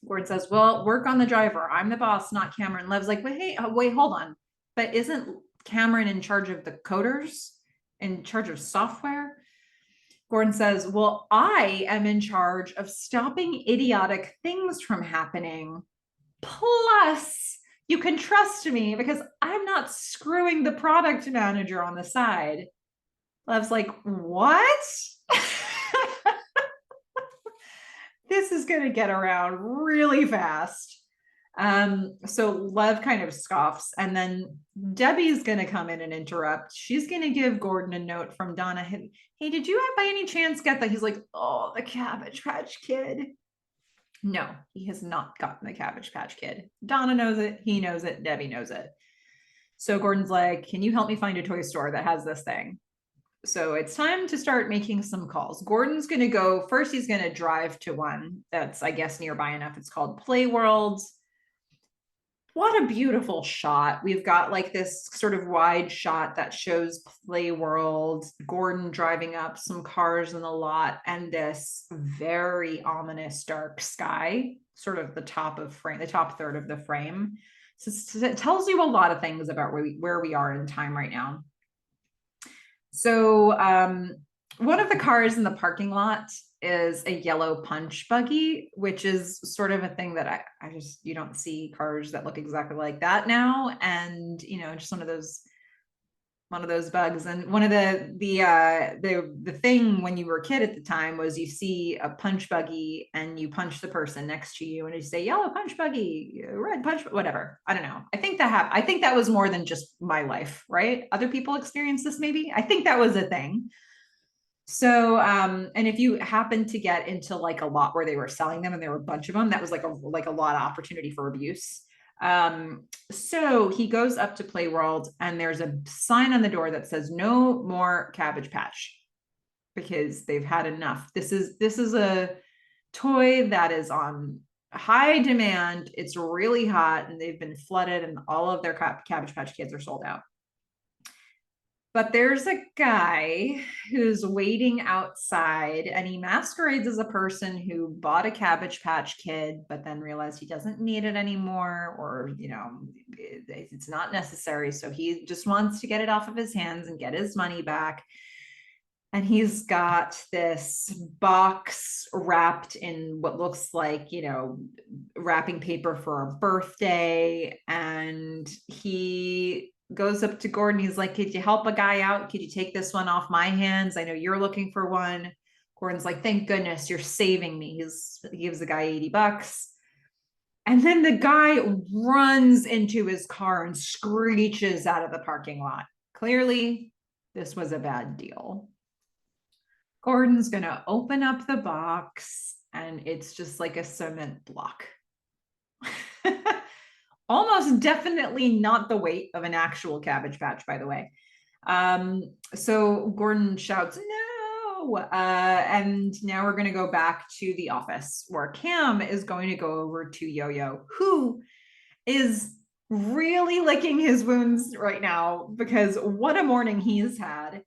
Gordon says, well, work on the driver. I'm the boss, not Cameron. Lev's like, wait, hold on. But isn't Cameron in charge of the coders, in charge of software? Gordon says, well, I am in charge of stopping idiotic things from happening. Plus, you can trust me because I'm not screwing the product manager on the side. Lev's like, what? This is going to get around really fast. So Lev kind of scoffs, and then Debbie's going to come in and interrupt. She's going to give Gordon a note from Donna. Hey, did you by any chance get that? He's like, oh, the Cabbage Patch Kid. No, he has not gotten the Cabbage Patch Kid. Donna knows it. He knows it. Debbie knows it. So Gordon's like, can you help me find a toy store that has this thing? So it's time to start making some calls. Gordon's going to go first. He's going to drive to one that's, I guess, nearby enough. It's called Play World. What a beautiful shot. We've got like this sort of wide shot that shows Play World, Gordon driving up, some cars in the lot, and this very ominous dark sky, sort of the top third of the frame. So it tells you a lot of things about where we are in time right now. So one of the cars in the parking lot is a yellow punch buggy, which is sort of a thing that you don't see cars that look exactly like that now. And, just one of those bugs. And one of the thing when you were a kid at the time was you see a punch buggy and you punch the person next to you and you say yellow punch buggy, red punch, whatever. I don't know. I think that was more than just my life, right? Other people experience this maybe. I think that was a thing. So, and if you happen to get into like a lot where they were selling them and there were a bunch of them, that was like a lot of opportunity for abuse. So he goes up to Play World and there's a sign on the door that says no more Cabbage Patch because they've had enough. This is a toy that is on high demand. It's really hot and they've been flooded and all of their Cabbage Patch Kids are sold out. But there's a guy who's waiting outside and he masquerades as a person who bought a Cabbage Patch Kid, but then realized he doesn't need it anymore, or, it's not necessary. So he just wants to get it off of his hands and get his money back. And he's got this box wrapped in what looks like, wrapping paper for a birthday. And he goes up to Gordon. He's like, could you help a guy out? Could you take this one off my hands? I know you're looking for one. Gordon's like, thank goodness you're saving me. He gives the guy $80. And then the guy runs into his car and screeches out of the parking lot. Clearly, this was a bad deal. Gordon's going to open up the box and it's just like a cement block. Almost definitely not the weight of an actual Cabbage Patch, by the way. So Gordon shouts, no. And now we're going to go back to the office where Cam is going to go over to Yo-Yo, who is really licking his wounds right now because what a morning he's had.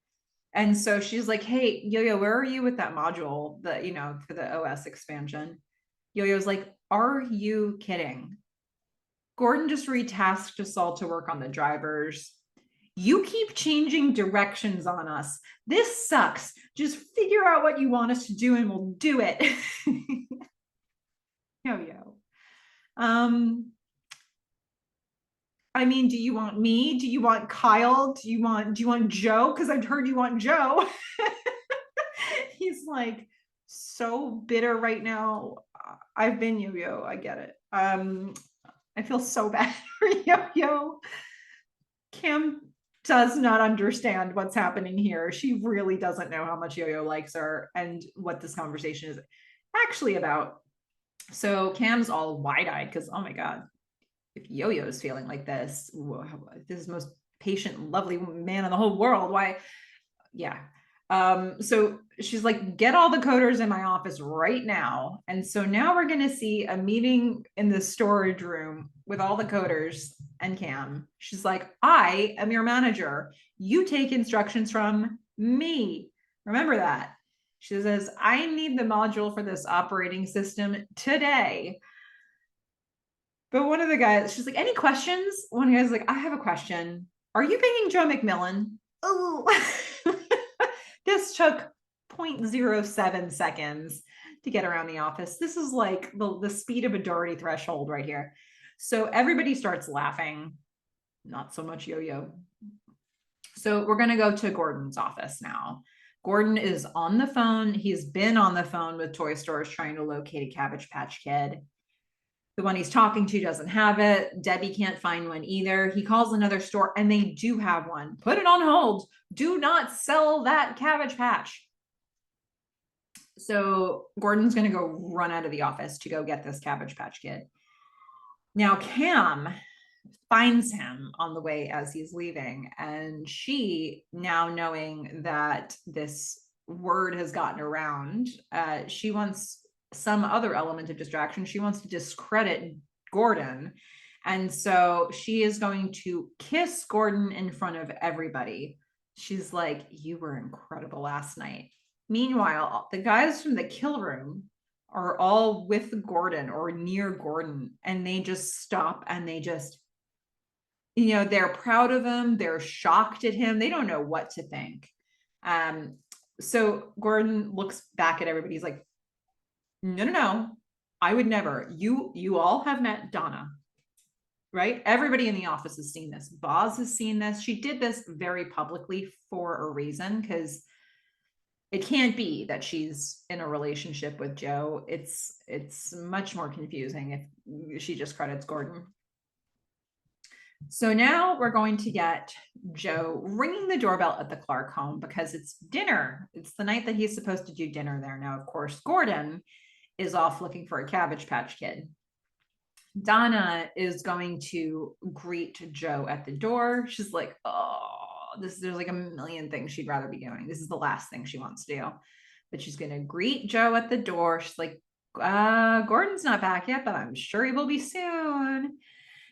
And so she's like, hey, Yo-Yo, where are you with that module that, for the OS expansion? Yo-Yo's like, are you kidding? Gordon just retasked us all to work on the drivers. You keep changing directions on us. This sucks. Just figure out what you want us to do and we'll do it. Yo-Yo. I mean, do you want me? Do you want Kyle? Do you want Joe? Because I've heard you want Joe. He's like so bitter right now. I've been Yo-Yo. I get it. I feel so bad for Yo-Yo. Cam does not understand what's happening here. She really doesn't know how much Yo-Yo likes her and what this conversation is actually about. So Cam's all wide-eyed because, oh my God, if Yo-Yo is feeling like this, this is the most patient, lovely man in the whole world. Why? Yeah. So she's like, get all the coders in my office right now. And so now we're going to see a meeting in the storage room with all the coders and Cam. She's like, I am your manager. You take instructions from me. Remember that. She says, I need the module for this operating system today. But one of the guys, she's like, any questions? One guy's like, I have a question. Are you paying Joe McMillan? Oh, this took 0.07 seconds to get around the office. This is like the speed of a Doherty threshold right here. So everybody starts laughing. Not so much Yo-Yo. So we're going to go to Gordon's office now. Gordon is on the phone. He's been on the phone with toy stores trying to locate a Cabbage Patch Kid. The one he's talking to doesn't have it. Debbie can't find one either. He calls another store and they do have one. Put it on hold. Do not sell that Cabbage Patch. So Gordon's going to go run out of the office to go get this Cabbage Patch Kid. Now Cam finds him on the way as he's leaving. And she, now knowing that this word has gotten around, she wants some other element of distraction. She wants to discredit Gordon. And so she is going to kiss Gordon in front of everybody. She's like, you were incredible last night. Meanwhile, the guys from the kill room are all with Gordon or near Gordon, and they just stop and they just, they're proud of him. They're shocked at him. They don't know what to think. So Gordon looks back at everybody. He's like, no, I would never. You all have met Donna, right? Everybody in the office has seen this. Boz has seen this. She did this very publicly for a reason, because it can't be that she's in a relationship with Joe. It's much more confusing if she just credits Gordon. So now we're going to get Joe ringing the doorbell at the Clark home because it's dinner. It's the night that he's supposed to do dinner there. Now, of course, Gordon is off looking for a Cabbage Patch Kid. Donna is going to greet Joe at the door. She's like, oh, there's like a million things she'd rather be doing. This is the last thing she wants to do. But she's going to greet Joe at the door. She's like, Gordon's not back yet, but I'm sure he will be soon.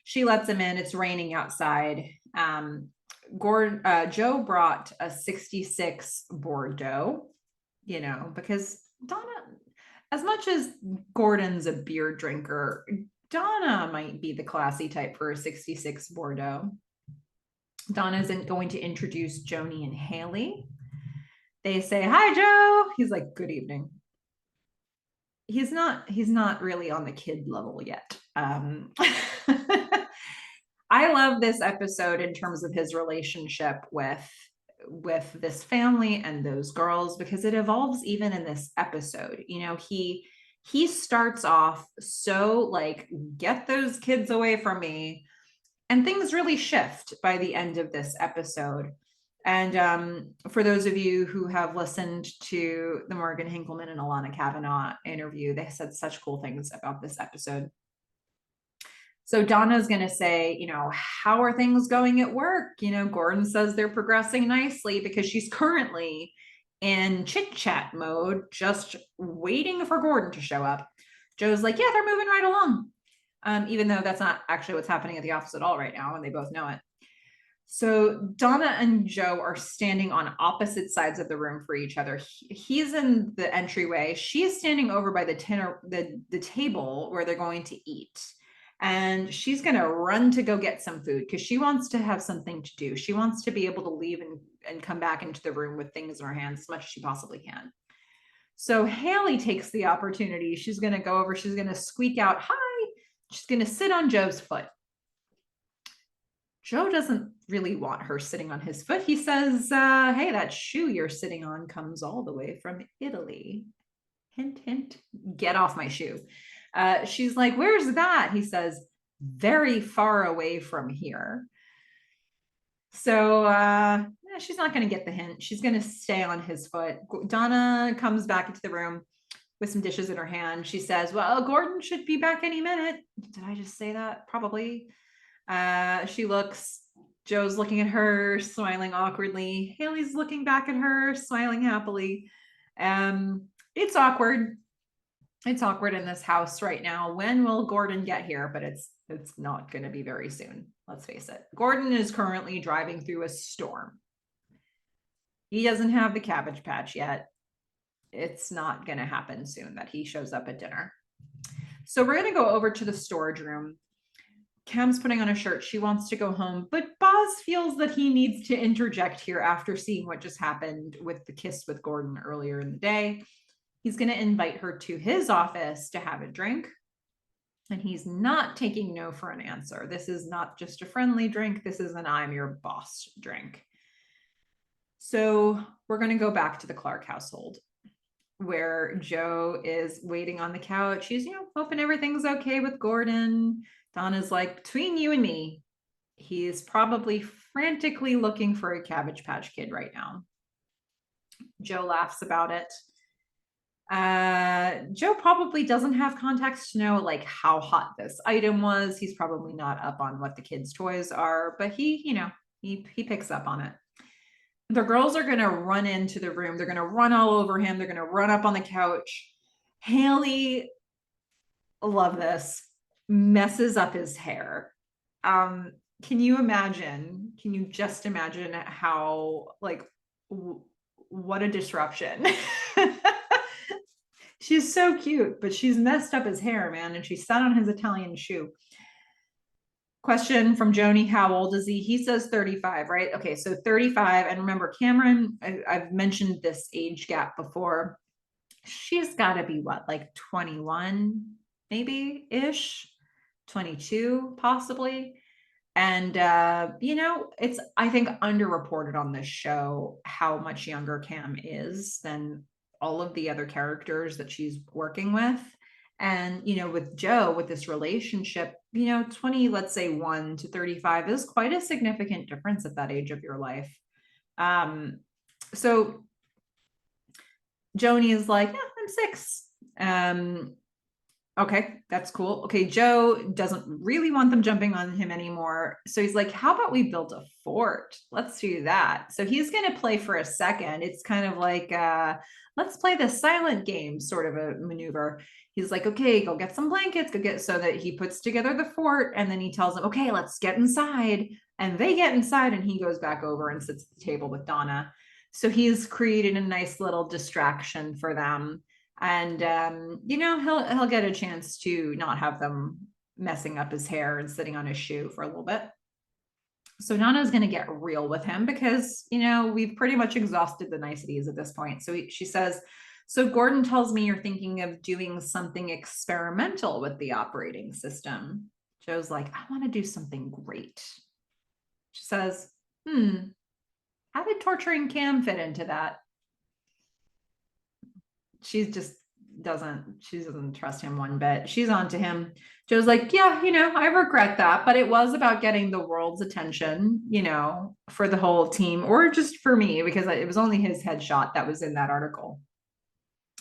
She lets him in. It's raining outside. Joe brought a 66 Bordeaux, because Donna, as much as Gordon's a beer drinker, Donna might be the classy type for a 66 Bordeaux. Donna isn't going to introduce Joni and Haley. They say, "Hi, Joe." He's like, "Good evening." He's not really on the kid level yet. I love this episode in terms of his relationship with this family and those girls, because it evolves even in this episode. He starts off so like, get those kids away from me, and things really shift by the end of this episode. And for those of you who have listened to the Morgan Hinkleman and Alana Kavanaugh interview, they said such cool things about this episode. So Donna's going to say, how are things going at work? Gordon says they're progressing nicely, because she's currently in chit chat mode, just waiting for Gordon to show up. Joe's like, yeah, they're moving right along. Even though that's not actually what's happening at the office at all right now, and they both know it. So Donna and Joe are standing on opposite sides of the room for each other. He's in the entryway. She's standing over by the table where they're going to eat. And she's going to run to go get some food, because she wants to have something to do. She wants to be able to leave and come back into the room with things in her hands as much as she possibly can. So Haley takes the opportunity. She's going to go over. She's going to squeak out, "Hi." She's going to sit on Joe's foot. Joe doesn't really want her sitting on his foot. He says, "Hey, that shoe you're sitting on comes all the way from Italy. Hint, hint, get off my shoe." She's like, "Where's that?" He says, "Very far away from here." So she's not going to get the hint. She's going to stay on his foot. Donna comes back into the room with some dishes in her hand. She says, "Well, Gordon should be back any minute." Did I just say that? Probably. She looks, Joe's looking at her, smiling awkwardly. Haley's looking back at her, smiling happily. It's awkward. It's awkward in this house right now. When will Gordon get here? But it's not going to be very soon. Let's face it. Gordon is currently driving through a storm. He doesn't have the Cabbage Patch yet. It's not going to happen soon that he shows up at dinner. So we're going to go over to the storage room. Cam's putting on a shirt. She wants to go home, but Boz feels that he needs to interject here after seeing what just happened with the kiss with Gordon earlier in the day. He's going to invite her to his office to have a drink, and he's not taking no for an answer. This is not just a friendly drink. This is an I'm your boss drink. So we're going to go back to the Clark household, where Joe is waiting on the couch. She's, hoping everything's okay with Gordon. Donna's like, "Between you and me, he's probably frantically looking for a Cabbage Patch Kid right now." Joe laughs about it. Joe probably doesn't have context to know like how hot this item was. He's probably not up on what the kids' toys are, but he picks up on it. The girls are going to run into the room. They're going to run all over him. They're going to run up on the couch. Haley, love this, messes up his hair. Can you just imagine how, like, what a disruption. She's so cute, but she's messed up his hair, man, and she sat on his Italian shoe. Question from Joni, how old is he? He says 35, right? Okay, so 35. And remember, Cameron, I've mentioned this age gap before. She's got to be what, like 21, maybe-ish? 22, possibly. And, it's, I think, underreported on this show how much younger Cam is than all of the other characters that she's working with. And, with Joe, with this relationship, 20, let's say 1 to 35 is quite a significant difference at that age of your life. So Joni is like, yeah, I'm 6. Okay, that's cool. Okay, Joe doesn't really want them jumping on him anymore. So he's like, how about we build a fort? Let's do that. So he's going to play for a second. It's kind of like, let's play the silent game sort of a maneuver. he's like, okay, go get some blankets, go get, so that he puts together the fort. And then he tells them, okay, let's get inside. And they get inside and he goes back over and sits at the table with Donna. So he's created a nice little distraction for them. And, he'll get a chance to not have them messing up his hair and sitting on his shoe for a little bit. So Nana's going to get real with him because, we've pretty much exhausted the niceties at this point. So she says, so Gordon tells me you're thinking of doing something experimental with the operating system. Joe's like, I want to do something great. She says, how did torturing Cam fit into that? She doesn't trust him one bit. She's on to him. Joe's like, yeah, I regret that, but it was about getting the world's attention, for the whole team or just for me, because it was only his headshot that was in that article.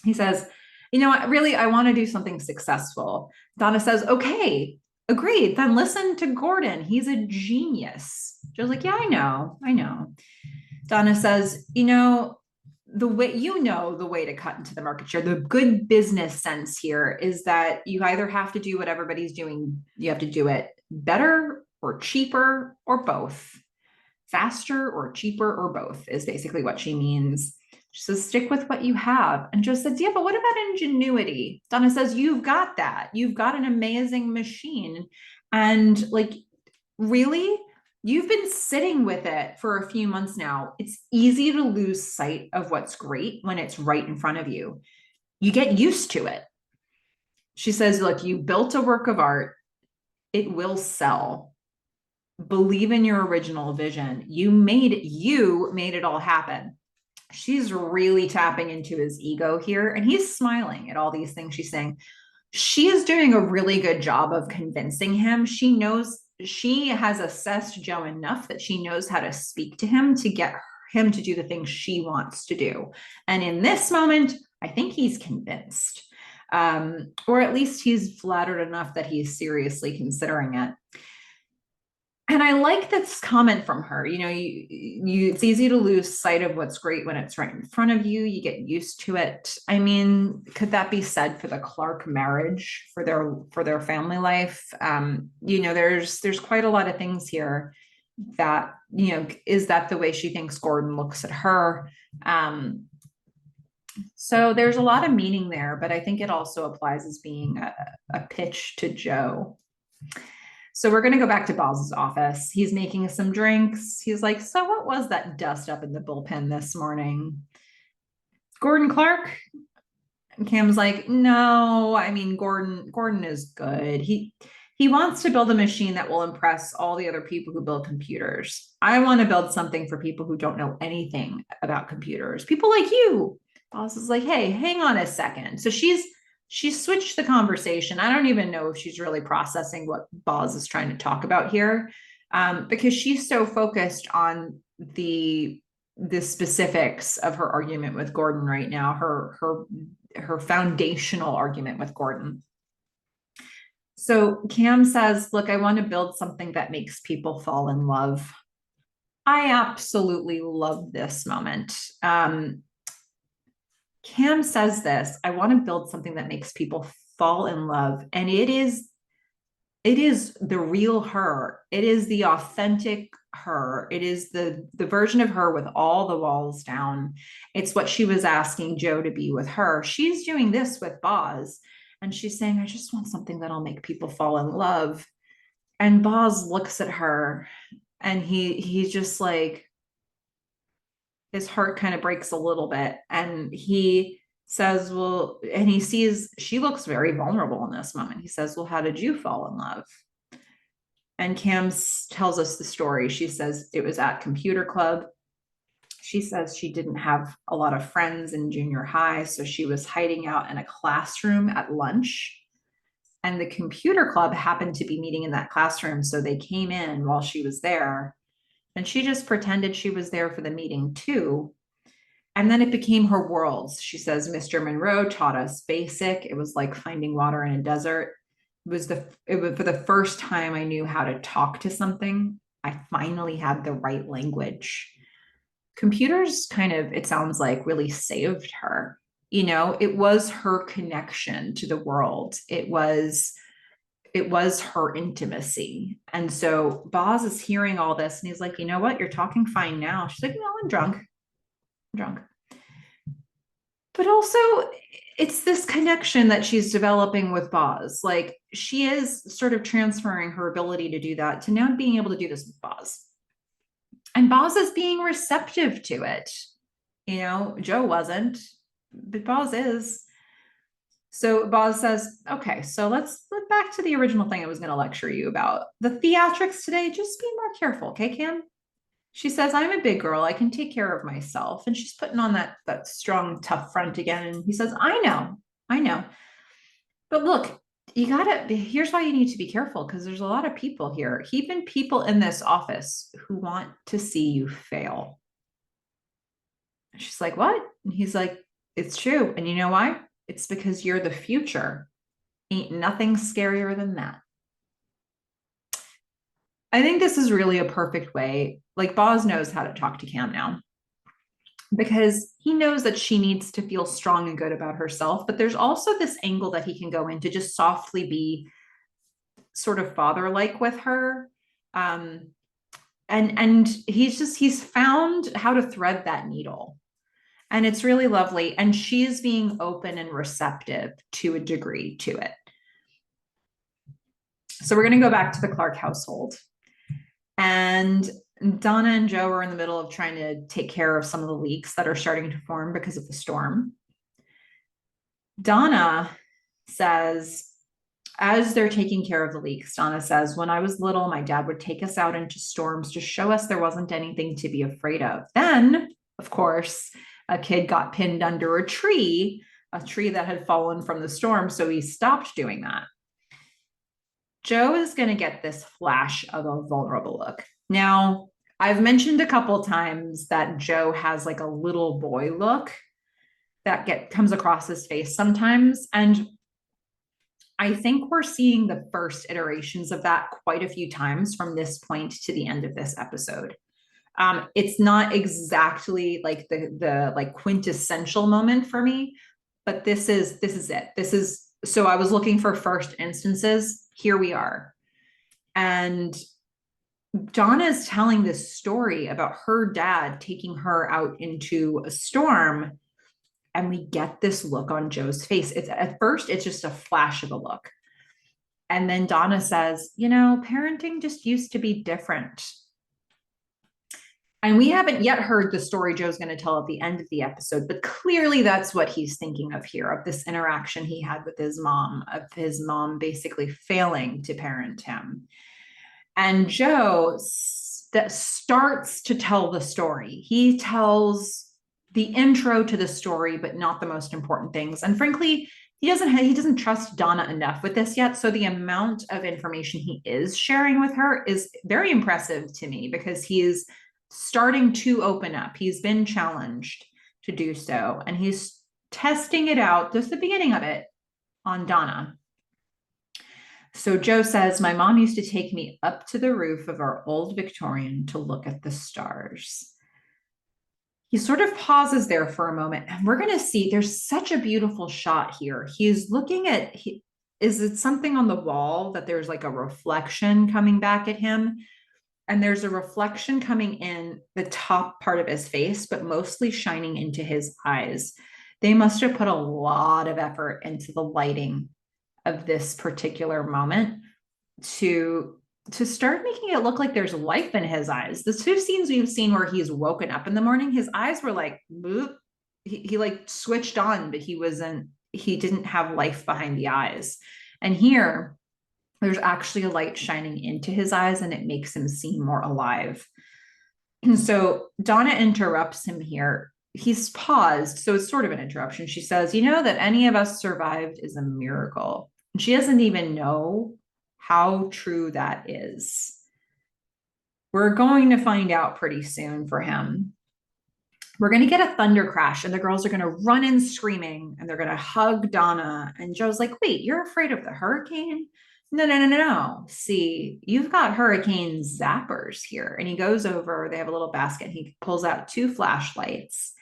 He says, really, I want to do something successful. Donna says, okay, agreed. Then listen to Gordon. He's a genius. Joe's like, yeah, I know. Donna says, the way to cut into the market share, the good business sense here is that you either have to do what everybody's doing, you have to do it better or cheaper or both. Faster or cheaper or both is basically what she means. She says, stick with what you have. And Joe says, yeah, but what about ingenuity? Donna says, you've got that. You've got an amazing machine. And really, you've been sitting with it for a few months now. It's easy to lose sight of what's great when it's right in front of you. You get used to it. She says, look, you built a work of art. It will sell. Believe in your original vision. You made it all happen. She's really tapping into his ego here, and he's smiling at all these things she's saying. She is doing a really good job of convincing him. She has assessed Joe enough that she knows how to speak to him to get him to do the things she wants to do. And in this moment, I think he's convinced, or at least he's flattered enough that he's seriously considering it. And I like this comment from her. It's easy to lose sight of what's great when it's right in front of you. You get used to it. I mean, could that be said for the Clark marriage, for their family life? There's quite a lot of things here that, is that the way she thinks Gordon looks at her? So there's a lot of meaning there, but I think it also applies as being a pitch to Joe. So we're going to go back to Boz's office. He's making some drinks. He's like, so what was that dust up in the bullpen this morning? Gordon Clark? And Cam's like, no, I mean, Gordon is good. He wants to build a machine that will impress all the other people who build computers. I want to build something for people who don't know anything about computers. People like you. Boz is like, hey, hang on a second. So she's switched the conversation. I don't even know if she's really processing what Boz is trying to talk about here, because she's so focused on the specifics of her argument with Gordon right now, her foundational argument with Gordon. So Cam says, look, I want to build something that makes people fall in love. I absolutely love this moment. Cam says this, I want to build something that makes people fall in love. And it is the real her. It is the authentic her. It is the version of her with all the walls down. It's what she was asking Joe to be with her. She's doing this with Boz. And she's saying, I just want something that'll make people fall in love. And Boz looks at her and he's just like, his heart kind of breaks a little bit. And he says, well, and he sees she looks very vulnerable in this moment. He says, well, how did you fall in love? And Cam tells us the story. She says it was at computer club. She says she didn't have a lot of friends in junior high, so she was hiding out in a classroom at lunch. And the computer club happened to be meeting in that classroom, so they came in while she was there. And she just pretended she was there for the meeting too. And then it became her world. She says, Mr. Monroe taught us basic. It was like finding water in a desert. It was for the first time I knew how to talk to something. I finally had the right language. Computers kind of, it sounds like, really saved her. It was her connection to the world. It was her intimacy. And so Boz is hearing all this and he's like, you know what? You're talking fine now. She's like, no, I'm drunk. I'm drunk. But also, it's this connection that she's developing with Boz. Like, she is sort of transferring her ability to do that to now being able to do this with Boz. And Boz is being receptive to it. Joe wasn't, but Boz is. So Boz says, okay, so let's look back to the original thing I was going to lecture you about. The theatrics today, just be more careful, okay, Cam? She says, I'm a big girl. I can take care of myself. And she's putting on that strong, tough front again. And he says, I know. But look, here's why you need to be careful, because there's a lot of people here, even people in this office who want to see you fail. And she's like, what? And he's like, it's true. And you know why? It's because you're the future. Ain't nothing scarier than that. I think this is really a perfect way. Like, Boz knows how to talk to Cam now, because he knows that she needs to feel strong and good about herself. But there's also this angle that he can go in to just softly be sort of father-like with her. And he's found how to thread that needle. And it's really lovely. And she's being open and receptive to a degree to it. So we're going to go back to the Clark household. And Donna and Joe are in the middle of trying to take care of some of the leaks that are starting to form because of the storm. Donna says, as they're taking care of the leaks, Donna says, when I was little, my dad would take us out into storms to show us there wasn't anything to be afraid of. Then, of course, a kid got pinned under a tree that had fallen from the storm. So he stopped doing that. Joe is going to get this flash of a vulnerable look. Now, I've mentioned a couple times that Joe has like a little boy look that comes across his face sometimes. And I think we're seeing the first iterations of that quite a few times from this point to the end of this episode. It's not exactly like the like quintessential moment for me, but this is it. So I was looking for first instances. Here we are. And Donna is telling this story about her dad taking her out into a storm. And we get this look on Joe's face. At first, it's just a flash of a look. And then Donna says, parenting just used to be different. And we haven't yet heard the story Joe's going to tell at the end of the episode, but clearly that's what he's thinking of here, of this interaction he had with his mom, of his mom basically failing to parent him. And Joe starts to tell the story. He tells the intro to the story, but not the most important things. And frankly, he doesn't trust Donna enough with this yet. So the amount of information he is sharing with her is very impressive to me, because he's starting to open up. He's been challenged to do so, and he's testing it out, just the beginning of it, on Donna. So Joe says, my mom used to take me up to the roof of our old Victorian to look at the stars. He sort of pauses there for a moment, and we're going to see there's such a beautiful shot here. He's looking at, is it something on the wall that there's like a reflection coming back at him? And there's a reflection coming in the top part of his face, but mostly shining into his eyes. They must have put a lot of effort into the lighting of this particular moment to start making it look like there's life in his eyes. The two scenes we've seen where he's woken up in the morning, his eyes were like, boop. He like switched on, but he didn't have life behind the eyes. And here, there's actually a light shining into his eyes, and it makes him seem more alive. And so Donna interrupts him here. He's paused, so it's sort of an interruption. She says, that any of us survived is a miracle. And she doesn't even know how true that is. We're going to find out pretty soon for him. We're going to get a thunder crash, and the girls are going to run in screaming, and they're going to hug Donna. And Joe's like, wait, you're afraid of the hurricane? No. See, you've got hurricane zappers here. And he goes over, they have a little basket. He pulls out 2 flashlights.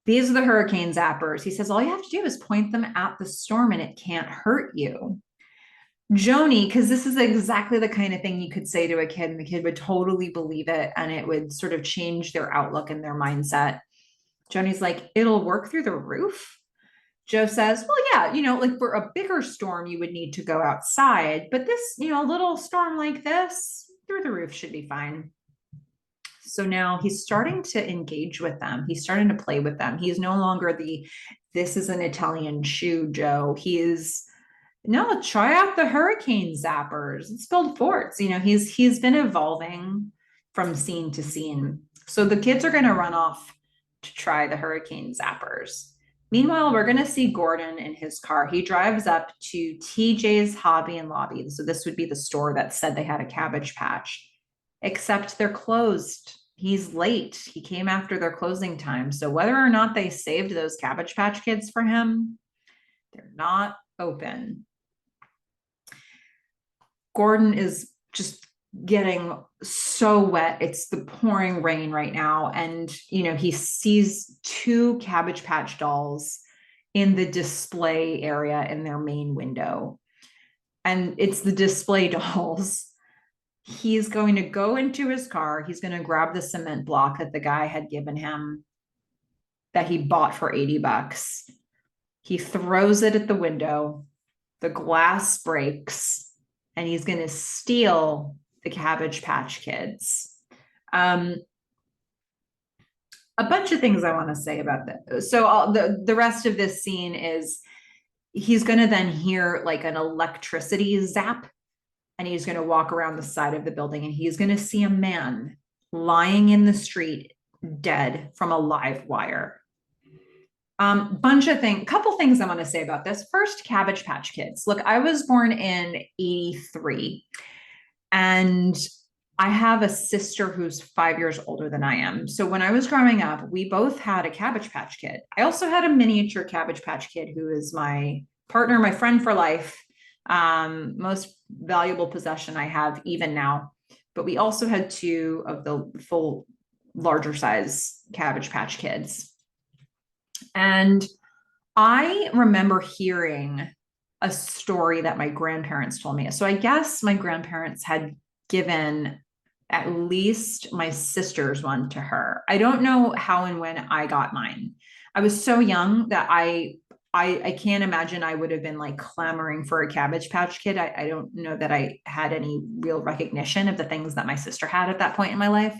These are the hurricane zappers. He says, all you have to do is point them at the storm and it can't hurt you. Joni, because this is exactly the kind of thing you could say to a kid and the kid would totally believe it and it would sort of change their outlook and their mindset. Joni's like, it'll work through the roof. Joe says, well, yeah, like for a bigger storm, you would need to go outside. But this, a little storm like this, through the roof should be fine. So now he's starting to engage with them. He's starting to play with them. He's no longer this is an Italian shoe, Joe. He is, no, try out the hurricane zappers. Let's build forts. He's been evolving from scene to scene. So the kids are going to run off to try the hurricane zappers. Meanwhile, we're going to see Gordon in his car. He drives up to TJ's Hobby and Lobby. So this would be the store that said they had a Cabbage Patch, except they're closed. He's late. He came after their closing time. So whether or not they saved those Cabbage Patch Kids for him, they're not open. Gordon is just getting so wet. It's the pouring rain right now. And, he sees two Cabbage Patch dolls in the display area in their main window. And it's the display dolls. He's going to go into his car. He's going to grab the cement block that the guy had given him that he bought for $80. He throws it at the window. The glass breaks and he's going to steal the Cabbage Patch Kids. A bunch of things I want to say about this. So the rest of this scene is he's going to then hear like an electricity zap and he's going to walk around the side of the building and he's going to see a man lying in the street dead from a live wire. Couple things I want to say about this. First, Cabbage Patch Kids. Look, I was born in 83 and I have a sister who's 5 years older than I am. So when I was growing up, we both had a Cabbage Patch Kid. I also had a miniature Cabbage Patch Kid who is my partner, my friend for life. Most valuable possession I have even now. But we also had two of the full larger size Cabbage Patch Kids. And I remember hearing a story that my grandparents told me. So I guess my grandparents had given at least my sister's one to her. I don't know how and when I got mine. I was so young that I can't imagine I would have been like clamoring for a Cabbage Patch Kid. I don't know that I had any real recognition of the things that my sister had at that point in my life.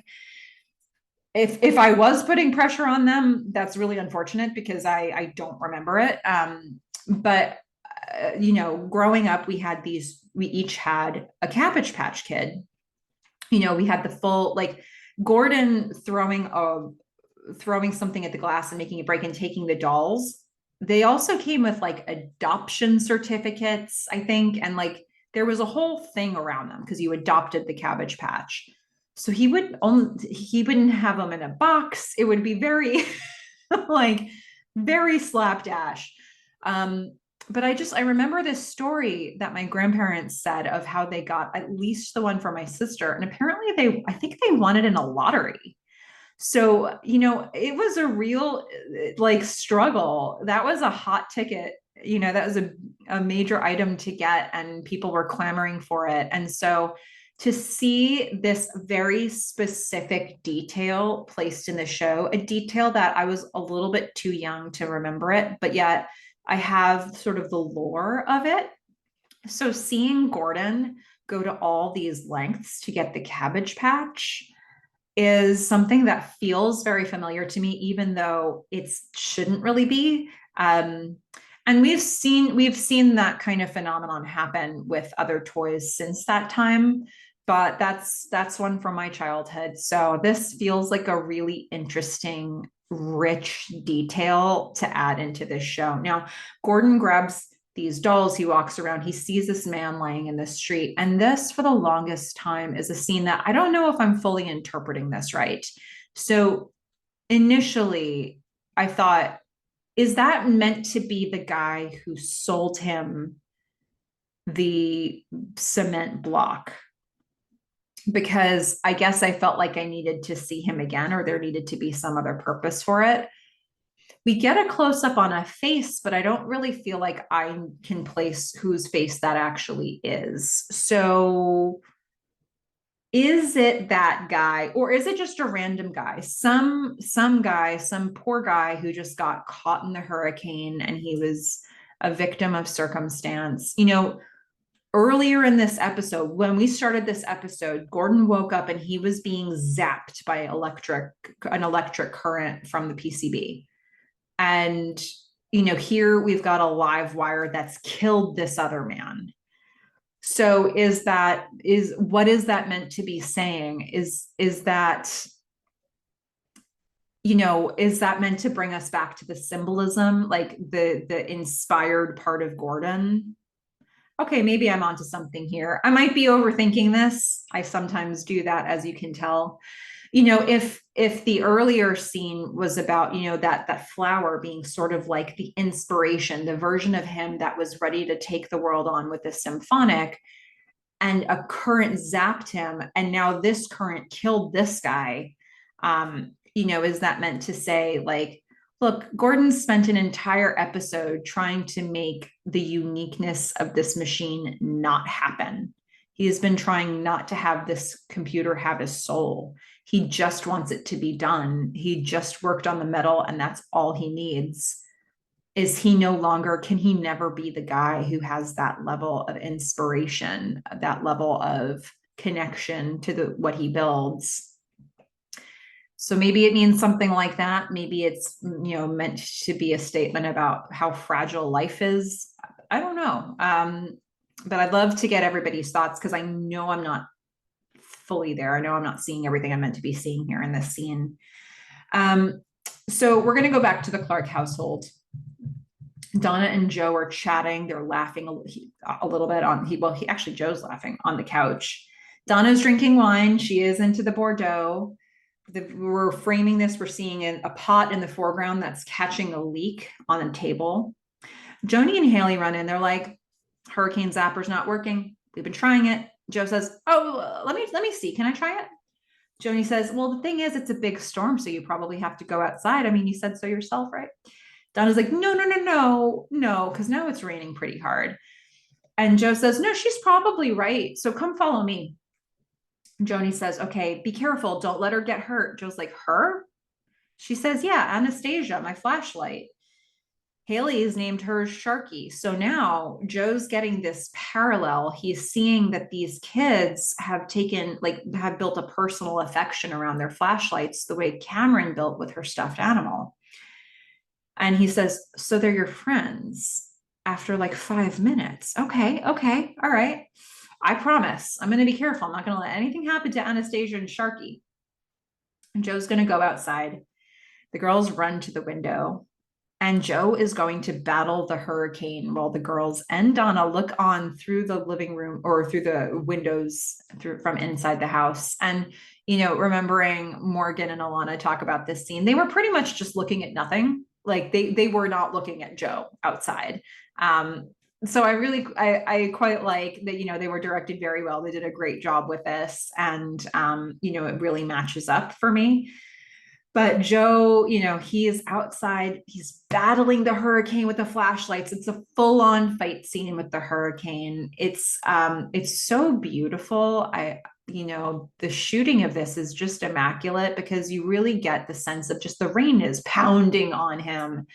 If I was putting pressure on them, that's really unfortunate because I don't remember it. But growing up, we each had a Cabbage Patch Kid. We had the full, like Gordon throwing something at the glass and making it break and taking the dolls. They also came with like adoption certificates, I think. And like, there was a whole thing around them because you adopted the Cabbage Patch. So he wouldn't have them in a box. It would be very like very slapdash. But I remember this story that my grandparents said of how they got at least the one for my sister. And apparently I think they won it in a lottery. So, it was a real like struggle. That was a hot ticket. That was a major item to get and people were clamoring for it. And so to see this very specific detail placed in the show, a detail that I was a little bit too young to remember it, but yet I have sort of the lore of it. So seeing Gordon go to all these lengths to get the Cabbage Patch is something that feels very familiar to me, even though it shouldn't really be. And we've seen that kind of phenomenon happen with other toys since that time, but that's one from my childhood. So this feels like a really interesting, rich detail to add into this show. Now, Gordon grabs these dolls, he walks around, he sees this man lying in the street. And this, for the longest time, is a scene that I don't know if I'm fully interpreting this right. So initially, I thought, is that meant to be the guy who sold him the cement block? Because I guess I felt like I needed to see him again, or there needed to be some other purpose for it. We get a close up on a face, but I don't really feel like I can place whose face that actually is. So is it that guy, or is it just a random guy? Some guy, some poor guy who just got caught in the hurricane and he was a victim of circumstance. Earlier in this episode, when we started this episode, Gordon woke up and he was being zapped by an electric current from the PCB. And, here we've got a live wire that's killed this other man. So what is that meant to be saying? Is that, is that meant to bring us back to the symbolism, like the inspired part of Gordon? Okay, maybe I'm onto something here. I might be overthinking this. I sometimes do that, as you can tell. If the earlier scene was about, that flower being sort of like the inspiration, the version of him that was ready to take the world on with the symphonic, and a current zapped him, and now this current killed this guy. Is that meant to say, like, look, Gordon spent an entire episode trying to make the uniqueness of this machine not happen. He has been trying not to have this computer have his soul. He just wants it to be done. He just worked on the metal, and that's all he needs. Is he no longer, can he never be the guy who has that level of inspiration, that level of connection to what he builds? So maybe it means something like that. Maybe it's, meant to be a statement about how fragile life is. I don't know. But I'd love to get everybody's thoughts, because I know I'm not fully there. I know I'm not seeing everything I'm meant to be seeing here in this scene. So we're going to go back to the Clark household. Donna and Joe are chatting. They're laughing a little bit actually, Joe's laughing on the couch. Donna's drinking wine. She is into the Bordeaux. We're framing this. We're seeing a pot in the foreground that's catching a leak on a table. Joni and Haley run in. They're like, hurricane zapper's not working. We've been trying it. Joe says, oh, let me see. Can I try it? Joni says, well, the thing is, it's a big storm, so you probably have to go outside. I mean, you said so yourself, right? Donna's like, no, because now it's raining pretty hard. And Joe says, no, she's probably right. So come follow me. Joni says, okay, be careful. Don't let her get hurt. Joe's like, her? She says, yeah, Anastasia, my flashlight. Haley has named her Sharky. So now Joe's getting this parallel. He's seeing that these kids have built a personal affection around their flashlights, the way Cameron built with her stuffed animal. And he says, so they're your friends after like 5 minutes. Okay, all right. I promise I'm going to be careful. I'm not going to let anything happen to Anastasia and Sharky. And Joe's going to go outside. The girls run to the window, and Joe is going to battle the hurricane while the girls and Donna look on through the living room, or through the windows from inside the house. And, remembering Morgan and Alana talk about this scene, they were pretty much just looking at nothing. Like they were not looking at Joe outside. So I quite like that, they were directed very well. They did a great job with this. And, it really matches up for me. But Joe, he is outside. He's battling the hurricane with the flashlights. It's a full-on fight scene with the hurricane. It's so beautiful. The shooting of this is just immaculate, because you really get the sense of just the rain is pounding on him,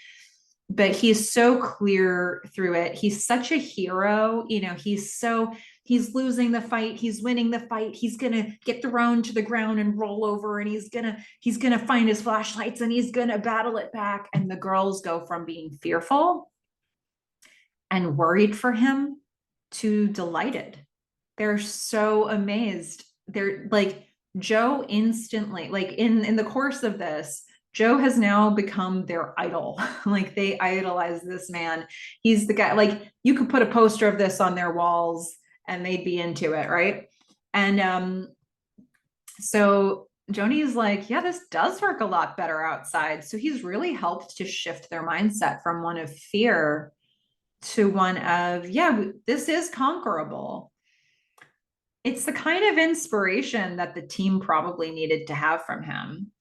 but he's so clear through it. He's such a hero. He's losing the fight. He's winning the fight. He's going to get thrown to the ground and roll over, and he's going to find his flashlights, and he's going to battle it back. And the girls go from being fearful and worried for him to delighted. They're so amazed. They're like, Joe instantly, like in the course of this, Joe has now become their idol. Like, they idolize this man. He's the guy, like, you could put a poster of this on their walls and they'd be into it, right? And so Joni's like, yeah, this does work a lot better outside. So he's really helped to shift their mindset from one of fear to one of, yeah, this is conquerable. It's the kind of inspiration that the team probably needed to have from him.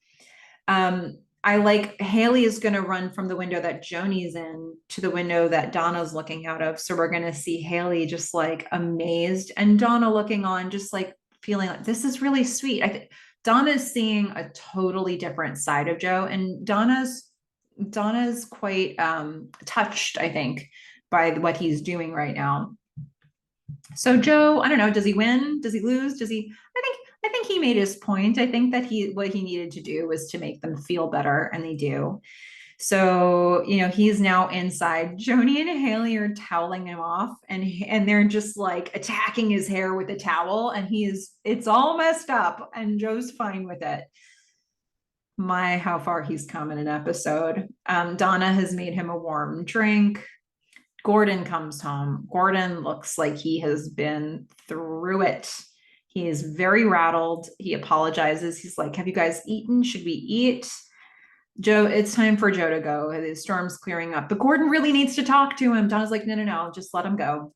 I like Haley is going to run from the window that Joni's in to the window that Donna's looking out of. So we're going to see Haley just like amazed and Donna looking on, just like feeling like this is really sweet. I think Donna's seeing a totally different side of Joe, and Donna's quite touched, I think, by what he's doing right now. So Joe, I don't know, does he win? Does he lose? I think he made his point. I think that what he needed to do was to make them feel better, and they do. So, he's now inside. Joni and Haley are toweling him off, and they're just like attacking his hair with a towel, and it's all messed up, and Joe's fine with it. My, how far he's come in an episode. Donna has made him a warm drink. Gordon comes home. Gordon looks like he has been through it. He is very rattled. He apologizes. He's like, have you guys eaten? Should we eat? Joe, it's time for Joe to go. The storm's clearing up, but Gordon really needs to talk to him. Donna's like, no, just let him go.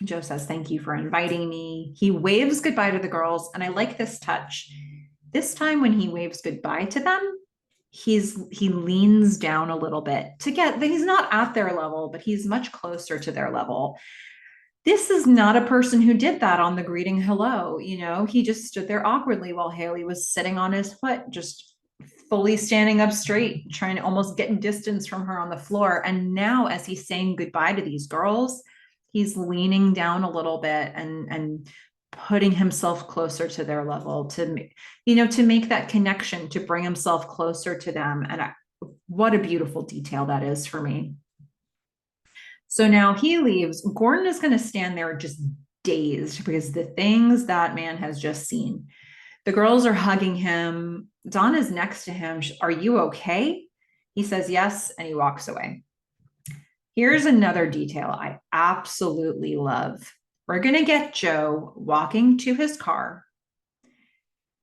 Joe says, thank you for inviting me. He waves goodbye to the girls, and I like this touch. This time when he waves goodbye to them, he leans down a little bit to get, he's not at their level, but he's much closer to their level. This is not a person who did that on the greeting hello. He just stood there awkwardly while Haley was sitting on his foot, just fully standing up straight, trying to almost get distance from her on the floor. And now, as he's saying goodbye to these girls, he's leaning down a little bit and putting himself closer to their level to make that connection, to bring himself closer to them. And what a beautiful detail that is for me. So now he leaves. Gordon is going to stand there just dazed because the things that man has just seen. The girls are hugging him. Donna's next to him. Are you okay? He says yes, and he walks away. Here's another detail I absolutely love. We're going to get Joe walking to his car.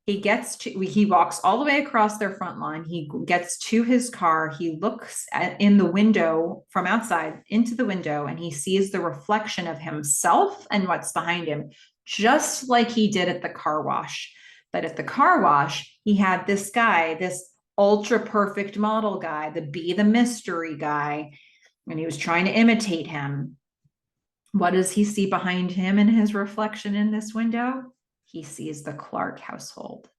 He walks all the way across their front line. He gets to his car. He looks in the window from outside into the window, and he sees the reflection of himself and what's behind him, just like he did at the car wash. But at the car wash, he had this guy, this ultra perfect model guy, the mystery guy, and he was trying to imitate him. What does he see behind him in his reflection in this window? He sees the Clark household.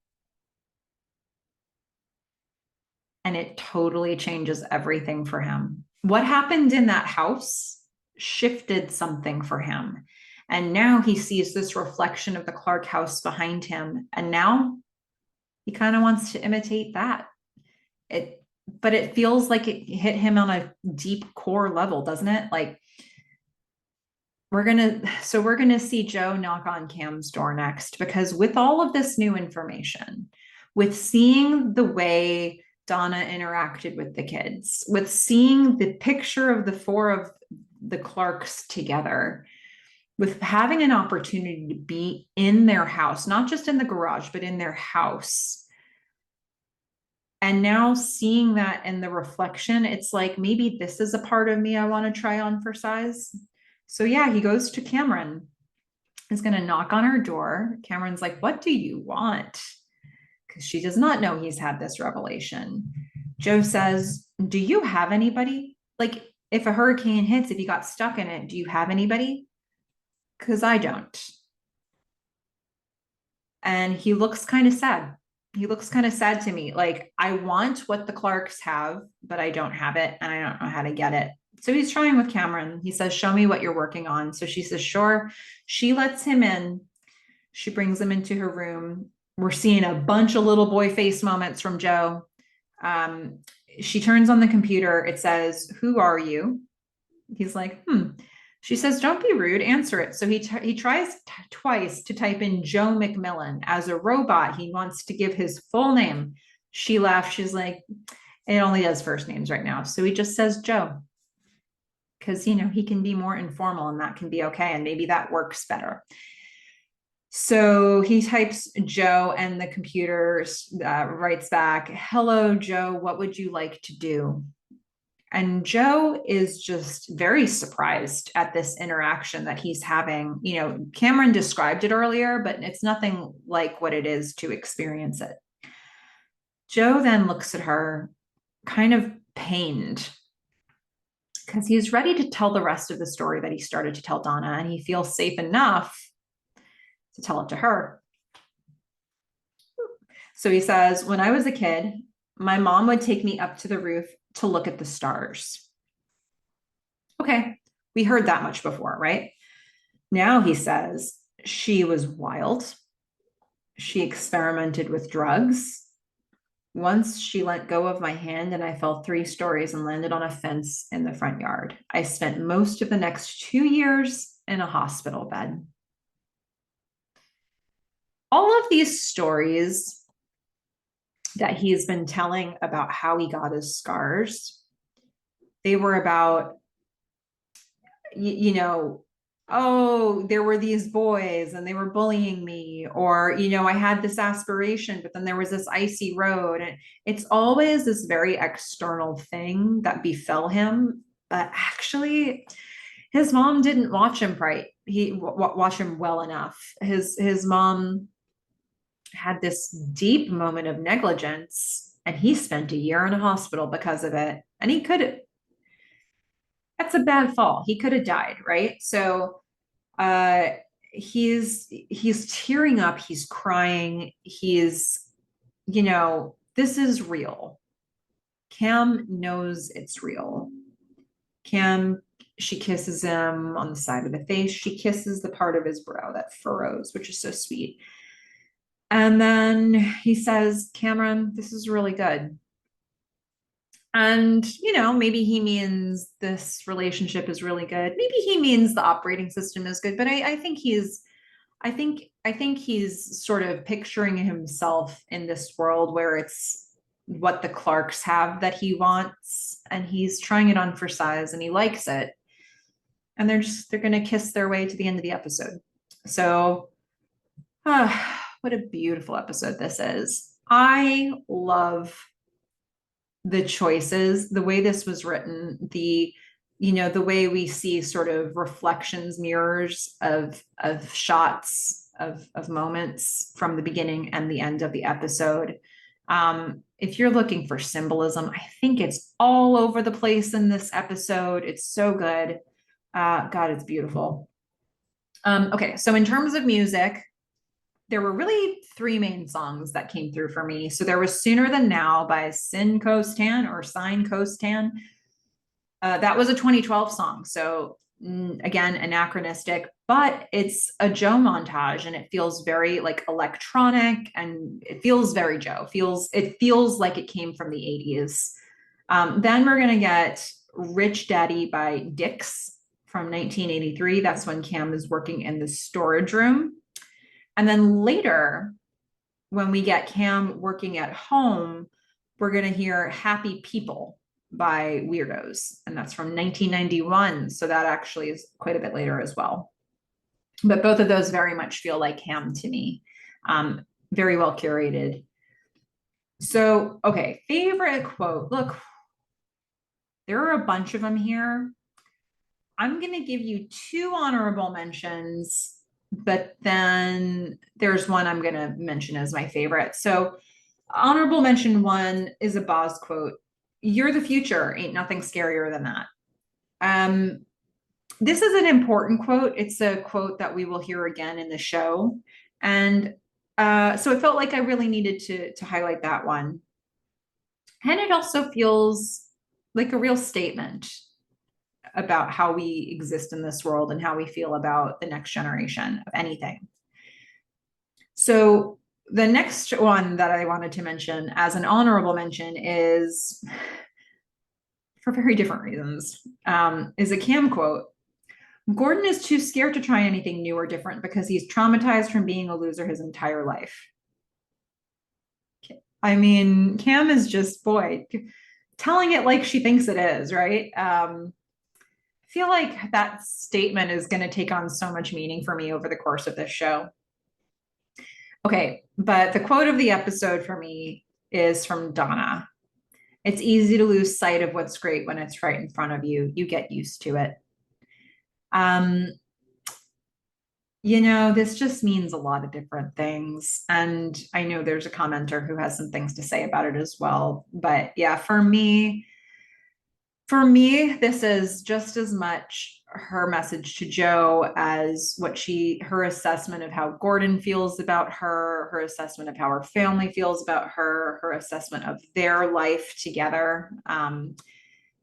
And it totally changes everything for him. What happened in that house shifted something for him. And now he sees this reflection of the Clark house behind him. And now he kind of wants to imitate that. But it feels like it hit him on a deep core level, doesn't it? Like, we're going to see Joe knock on Cam's door next, because with all of this new information, with seeing the way Donna interacted with the kids, with seeing the picture of the four of the Clarks together, with having an opportunity to be in their house, not just in the garage, but in their house. And now seeing that in the reflection, it's like, maybe this is a part of me I want to try on for size. So yeah, he goes to Cameron. He's going to knock on her door. Cameron's like, what do you want? Because she does not know he's had this revelation. Joe says, do you have anybody? Like, if a hurricane hits, if you got stuck in it, do you have anybody? Because I don't. And he looks kind of sad. He looks kind of sad to me. Like, I want what the Clarks have, but I don't have it, and I don't know how to get it. So he's trying with Cameron. He says, show me what you're working on. So she says, sure. She lets him in. She brings him into her room. We're seeing a bunch of little boy face moments from Joe. She turns on the computer. It says, who are you? He's like, She says, don't be rude, answer it. So he tries twice to type in Joe McMillan. As a robot, he wants to give his full name. She laughs. She's like, it only does first names right now. So he just says Joe. Because, he can be more informal, and that can be okay. And maybe that works better. So he types Joe, and the computer writes back, hello, Joe, what would you like to do? And Joe is just very surprised at this interaction that he's having. Cameron described it earlier, but it's nothing like what it is to experience it. Joe then looks at her kind of pained because he's ready to tell the rest of the story that he started to tell Donna, and he feels safe enough to tell it to her. So he says, when I was a kid, my mom would take me up to the roof to look at the stars. Okay, we heard that much before, right? Now he says she was wild. She experimented with drugs. Once she let go of my hand and I fell 3 stories and landed on a fence in the front yard. I spent most of the next 2 years in a hospital bed. All of these stories that he's been telling about how he got his scars, they were about, you know, oh, there were these boys and they were bullying me, or, I had this aspiration, but then there was this icy road. And it's always this very external thing that befell him. But actually, his mom didn't watch him right. He watch him well enough. His mom had this deep moment of negligence, and he spent a year in a hospital because of it. And he could have, that's a bad fall. He could have died, right? So uh he's tearing up, he's crying, this is real. Cam knows it's real. Cam, she kisses him on the side of the face. She kisses the part of his brow that furrows, which is so sweet. And then he says, Cameron, this is really good. And, maybe he means this relationship is really good. Maybe he means the operating system is good, but I think I think he's sort of picturing himself in this world where it's what the Clarks have that he wants, and he's trying it on for size and he likes it. And they're going to kiss their way to the end of the episode. So, what a beautiful episode this is. I love the choices, the way this was written, the way we see sort of reflections, mirrors of shots of moments from the beginning and the end of the episode. If you're looking for symbolism, I think it's all over the place in this episode. It's so good. God, it's beautiful. Okay, so in terms of music, there were really 3 main songs that came through for me. So there was Sooner Than Now by Sin Costan or Sign Costan. That was a 2012 song. So again, anachronistic, but it's a Joe montage and it feels very like electronic and it feels very Joe. It feels like it came from the 80s. Then we're going to get Rich Daddy by Dix from 1983. That's when Cam is working in the storage room. And then later, when we get Cam working at home, we're going to hear Happy People by Weirdos. And that's from 1991. So that actually is quite a bit later as well. But both of those very much feel like Cam to me. Very well curated. So, okay, favorite quote. Look, there are a bunch of them here. I'm going to give you 2 honorable mentions, but then there's one I'm going to mention as my favorite. So honorable mention 1 is a Boz quote. You're the future, ain't nothing scarier than that. This is an important quote. It's a quote that we will hear again in the show. And so it felt like I really needed to highlight that one. And it also feels like a real statement about how we exist in this world and how we feel about the next generation of anything. So the next one that I wanted to mention as an honorable mention is, for very different reasons, is a Cam quote. Gordon is too scared to try anything new or different because he's traumatized from being a loser his entire life. I mean, Cam is just, boy, telling it like she thinks it is, right? I feel like that statement is going to take on so much meaning for me over the course of this show. Okay, but the quote of the episode for me is from Donna. It's easy to lose sight of what's great when it's right in front of you. You get used to it. This just means a lot of different things. And I know there's a commenter who has some things to say about it as well. But yeah, for me, this is just as much her message to Joe as her assessment of how Gordon feels about her assessment of how her family feels about her assessment of their life together.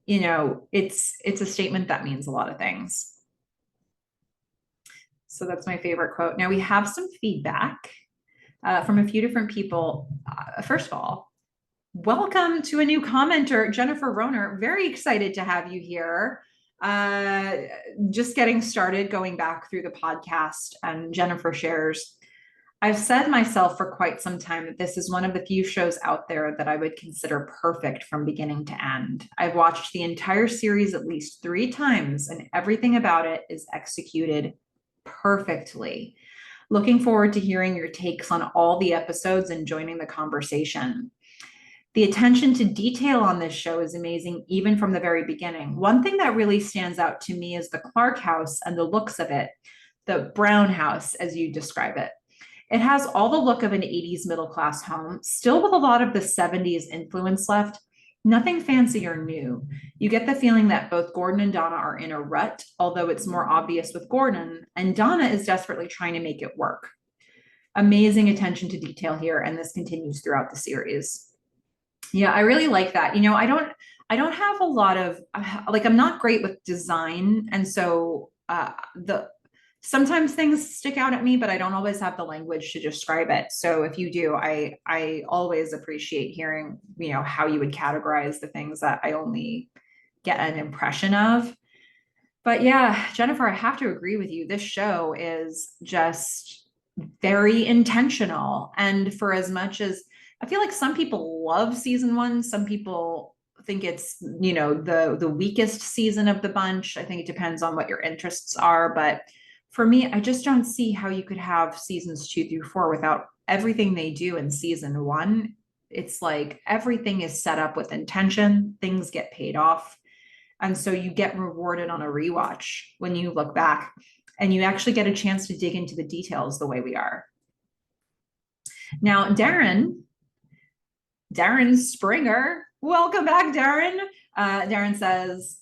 It's a statement that means a lot of things. So that's my favorite quote. Now we have some feedback from a few different people. First of all, welcome to a new commenter, Jennifer Roner. Very excited to have you here. Just getting started, going back through the podcast, and Jennifer shares, I've said myself for quite some time that this is one of the few shows out there that I would consider perfect from beginning to end. I've watched the entire series at least 3 times, and everything about it is executed perfectly. Looking forward to hearing your takes on all the episodes and joining the conversation. The attention to detail on this show is amazing, even from the very beginning. One thing that really stands out to me is the Clark house and the looks of it, the brown house, as you describe it. It has all the look of an 80s middle class home, still with a lot of the 70s influence left. Nothing fancy or new. You get the feeling that both Gordon and Donna are in a rut, although it's more obvious with Gordon, and Donna is desperately trying to make it work. Amazing attention to detail here, and this continues throughout the series. Yeah, I really like that. I don't have a lot of I'm not great with design, and so the sometimes things stick out at me, but I don't always have the language to describe it. So if you do, I always appreciate hearing, how you would categorize the things that I only get an impression of. But yeah, Jennifer, I have to agree with you. This show is just very intentional. And for as much as I feel like some people love season 1, some people think it's, the weakest season of the bunch. I think it depends on what your interests are. But for me, I just don't see how you could have seasons 2 through 4 without everything they do in season 1. It's like everything is set up with intention, things get paid off. And so you get rewarded on a rewatch when you look back and you actually get a chance to dig into the details the way we are. Now, Darren Springer, welcome back, Darren. Darren says,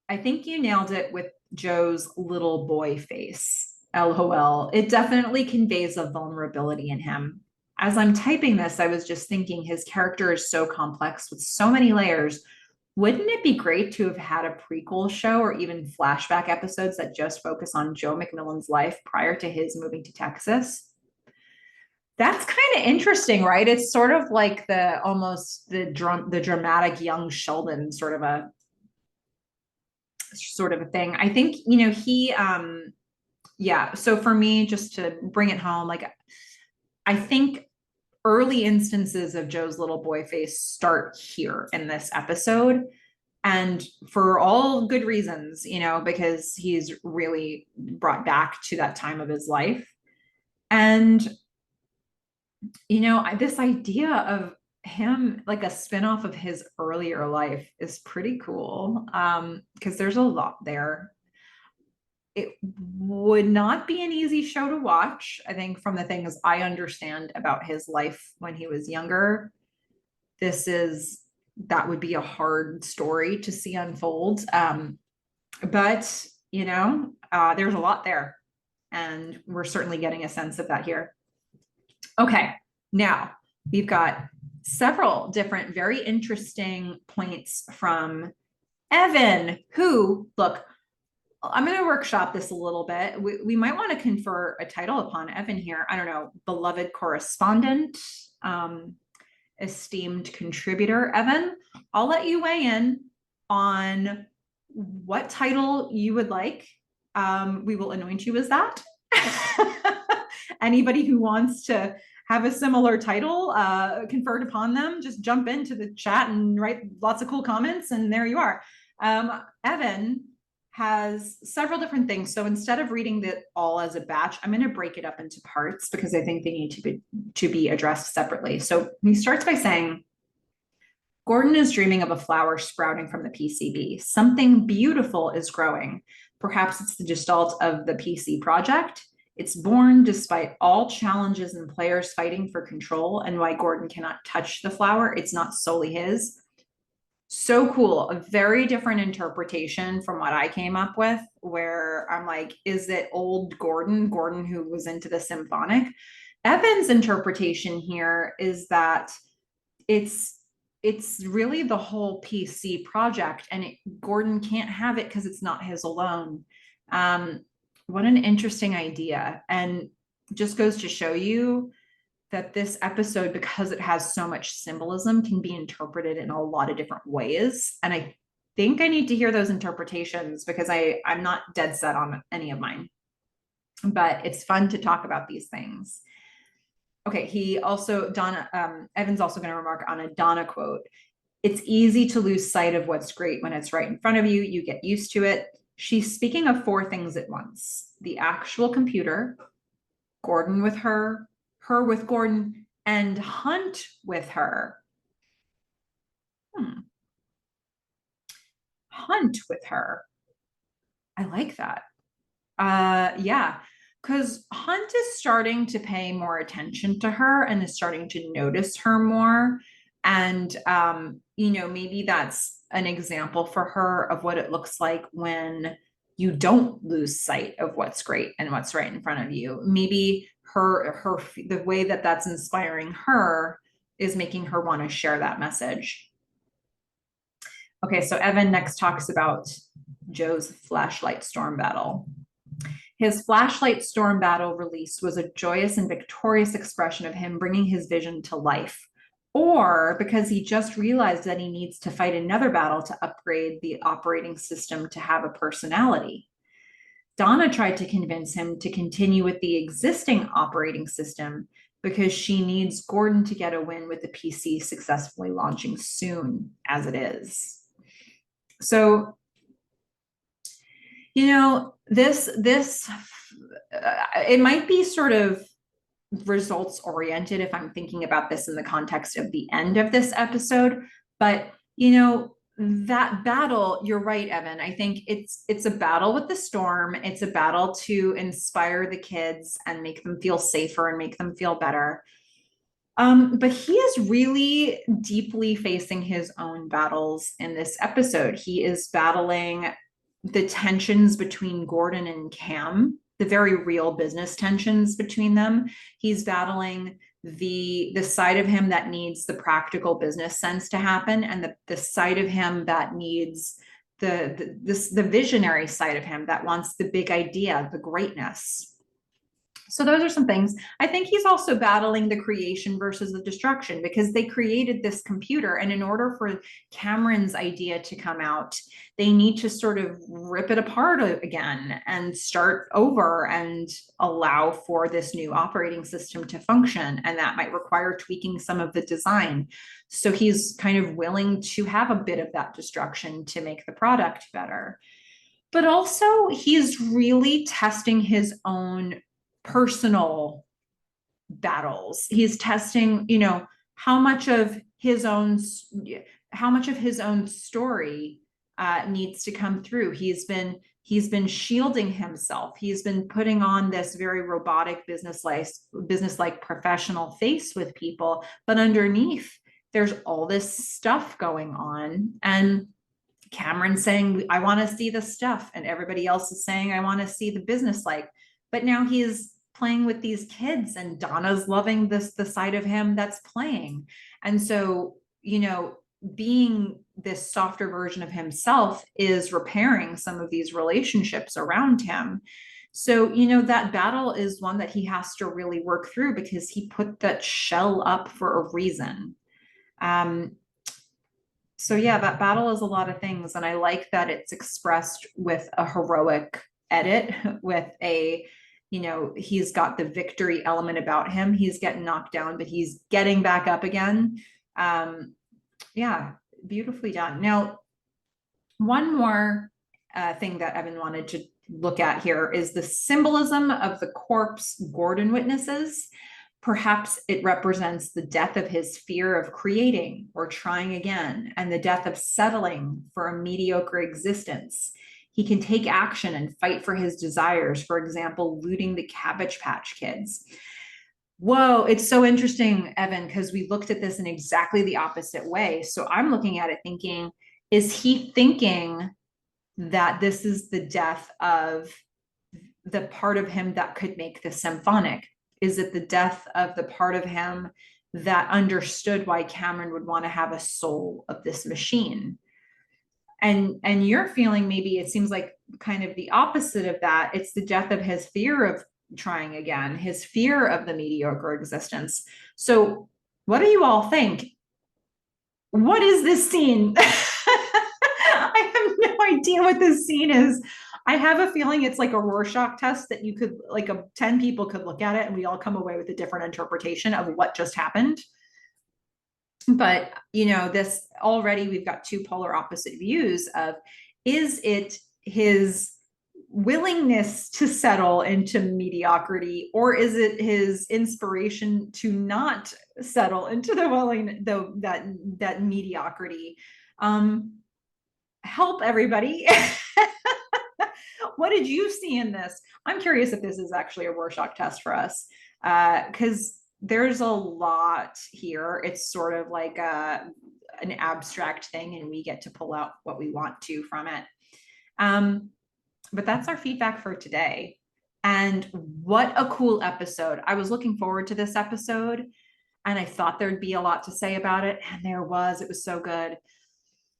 I think you nailed it with Joe's little boy face. LOL. It definitely conveys a vulnerability in him. As I'm typing this, I was just thinking his character is so complex with so many layers. Wouldn't it be great to have had a prequel show or even flashback episodes that just focus on Joe McMillan's life prior to his moving to Texas? That's kind of interesting, right? It's sort of like the dramatic young Sheldon sort of a thing. I think, so for me, just to bring it home, I think early instances of Joe's little boy face start here in this episode. And for all good reasons, because he's really brought back to that time of his life. And, this idea of him like a spinoff of his earlier life is pretty cool, because there's a lot there. It would not be an easy show to watch. I think from the things I understand about his life when he was younger, that would be a hard story to see unfold. But there's a lot there, and we're certainly getting a sense of that here. Okay, now we've got several different very interesting points from Evan, who, look, I'm going to workshop this a little bit. We might want to confer a title upon Evan here. I don't know, beloved correspondent, esteemed contributor. Evan, I'll let you weigh in on what title you would like. We will anoint you as that. Anybody who wants to have a similar title conferred upon them, just jump into the chat and write lots of cool comments, and there you are. Evan has several different things. So instead of reading it all as a batch, I'm going to break it up into parts because I think they need to be addressed separately. So he starts by saying, Gordon is dreaming of a flower sprouting from the PCB. Something beautiful is growing. Perhaps it's the gestalt of the PC project. It's born despite all challenges and players fighting for control, and why Gordon cannot touch the flower. It's not solely his. So cool. A very different interpretation from what I came up with, where I'm like, is it old Gordon who was into the symphonic? Evan's interpretation here is that it's it's really the whole PC project, and Gordon can't have it because it's not his alone. What an interesting idea, and just goes to show you that this episode, because it has so much symbolism, can be interpreted in a lot of different ways. And I think I need to hear those interpretations because I'm not dead set on any of mine. But it's fun to talk about these things. Okay, Evan's also going to remark on a Donna quote. It's easy to lose sight of what's great when it's right in front of you. You get used to it. She's speaking of four things at once: the actual computer, Gordon with her with Gordon, and Hunt with her. Hunt with her. I like that. Yeah, because Hunt is starting to pay more attention to her and is starting to notice her more. And, maybe that's an example for her of what it looks like when you don't lose sight of what's great and what's right in front of you. Maybe the way that that's inspiring her is making her want to share that message. Okay, so Evan next talks about Joe's flashlight storm battle. His flashlight storm battle release was a joyous and victorious expression of him bringing his vision to life, or because he just realized that he needs to fight another battle to upgrade the operating system to have a personality. Donna tried to convince him to continue with the existing operating system because she needs Gordon to get a win with the PC successfully launching soon as it is. So, this it might be sort of results oriented if I'm thinking about this in the context of the end of this episode, but that battle, you're right, Evan. I think it's a battle with the storm. It's a battle to inspire the kids and make them feel safer and make them feel better. But he is really deeply facing his own battles in this episode. He is battling the tensions between Gordon and Cam, the very real business tensions between them. He's battling the side of him that needs the practical business sense to happen, and the side of him that needs the visionary side of him that wants the big idea, the greatness. So those are some things. I think he's also battling the creation versus the destruction, because they created this computer, and in order for Cameron's idea to come out, they need to sort of rip it apart again and start over and allow for this new operating system to function. And that might require tweaking some of the design. So he's kind of willing to have a bit of that destruction to make the product better. But also he's really testing his own personal battles. He's testing, how much of his own story needs to come through. He's been shielding himself. He's been putting on this very robotic business-like professional face with people, but underneath there's all this stuff going on. And Cameron's saying, I want to see the stuff, and everybody else is saying, I want to see the business-like. But now he's playing with these kids, and Donna's loving the side of him that's playing. And so, being this softer version of himself is repairing some of these relationships around him. So, that battle is one that he has to really work through, because he put that shell up for a reason. So yeah, that battle is a lot of things. And I like that it's expressed with a heroic edit, with he's got the victory element about him. He's getting knocked down, but he's getting back up again. Yeah, beautifully done. Now, one more thing that Evan wanted to look at here is the symbolism of the corpse Gordon witnesses. Perhaps it represents the death of his fear of creating or trying again, and the death of settling for a mediocre existence. He can take action and fight for his desires, for example, looting the Cabbage Patch Kids. Whoa, it's so interesting, Evan, because we looked at this in exactly the opposite way. So I'm looking at it thinking, is he thinking that this is the death of the part of him that could make this symphonic? Is it the death of the part of him that understood why Cameron would want to have a soul of this machine? And you're feeling maybe it seems like kind of the opposite of that. It's the death of his fear of trying again, his fear of the mediocre existence. So what do you all think? What is this scene? I have no idea what this scene is. I have a feeling it's like a Rorschach test that you could, like, 10 people could look at it and we all come away with a different interpretation of what just happened. But, you know, this already we've got two polar opposite views of, is it his willingness to settle into mediocrity, or is it his inspiration to not settle into that mediocrity? Help everybody. What did you see in this? I'm curious if this is actually a Rorschach test for us, because there's a lot here. It's sort of like an abstract thing, and we get to pull out what we want to from it. But that's our feedback for today. And what a cool episode. I was looking forward to this episode, and I thought there'd be a lot to say about it, and there was. It was so good.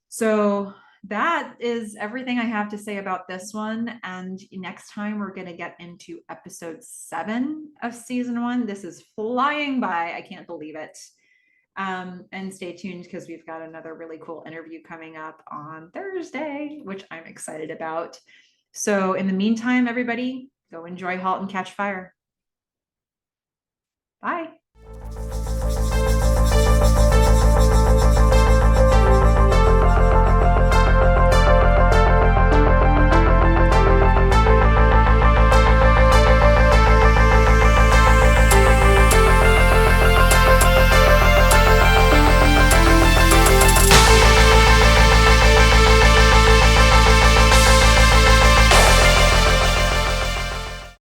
So that is everything I have to say about this one. And next time we're going to get into episode 7 of season 1. This is flying by. I can't believe it. And stay tuned because we've got another really cool interview coming up on Thursday, which I'm excited about. So in the meantime, everybody, go enjoy Halt and Catch Fire. Bye.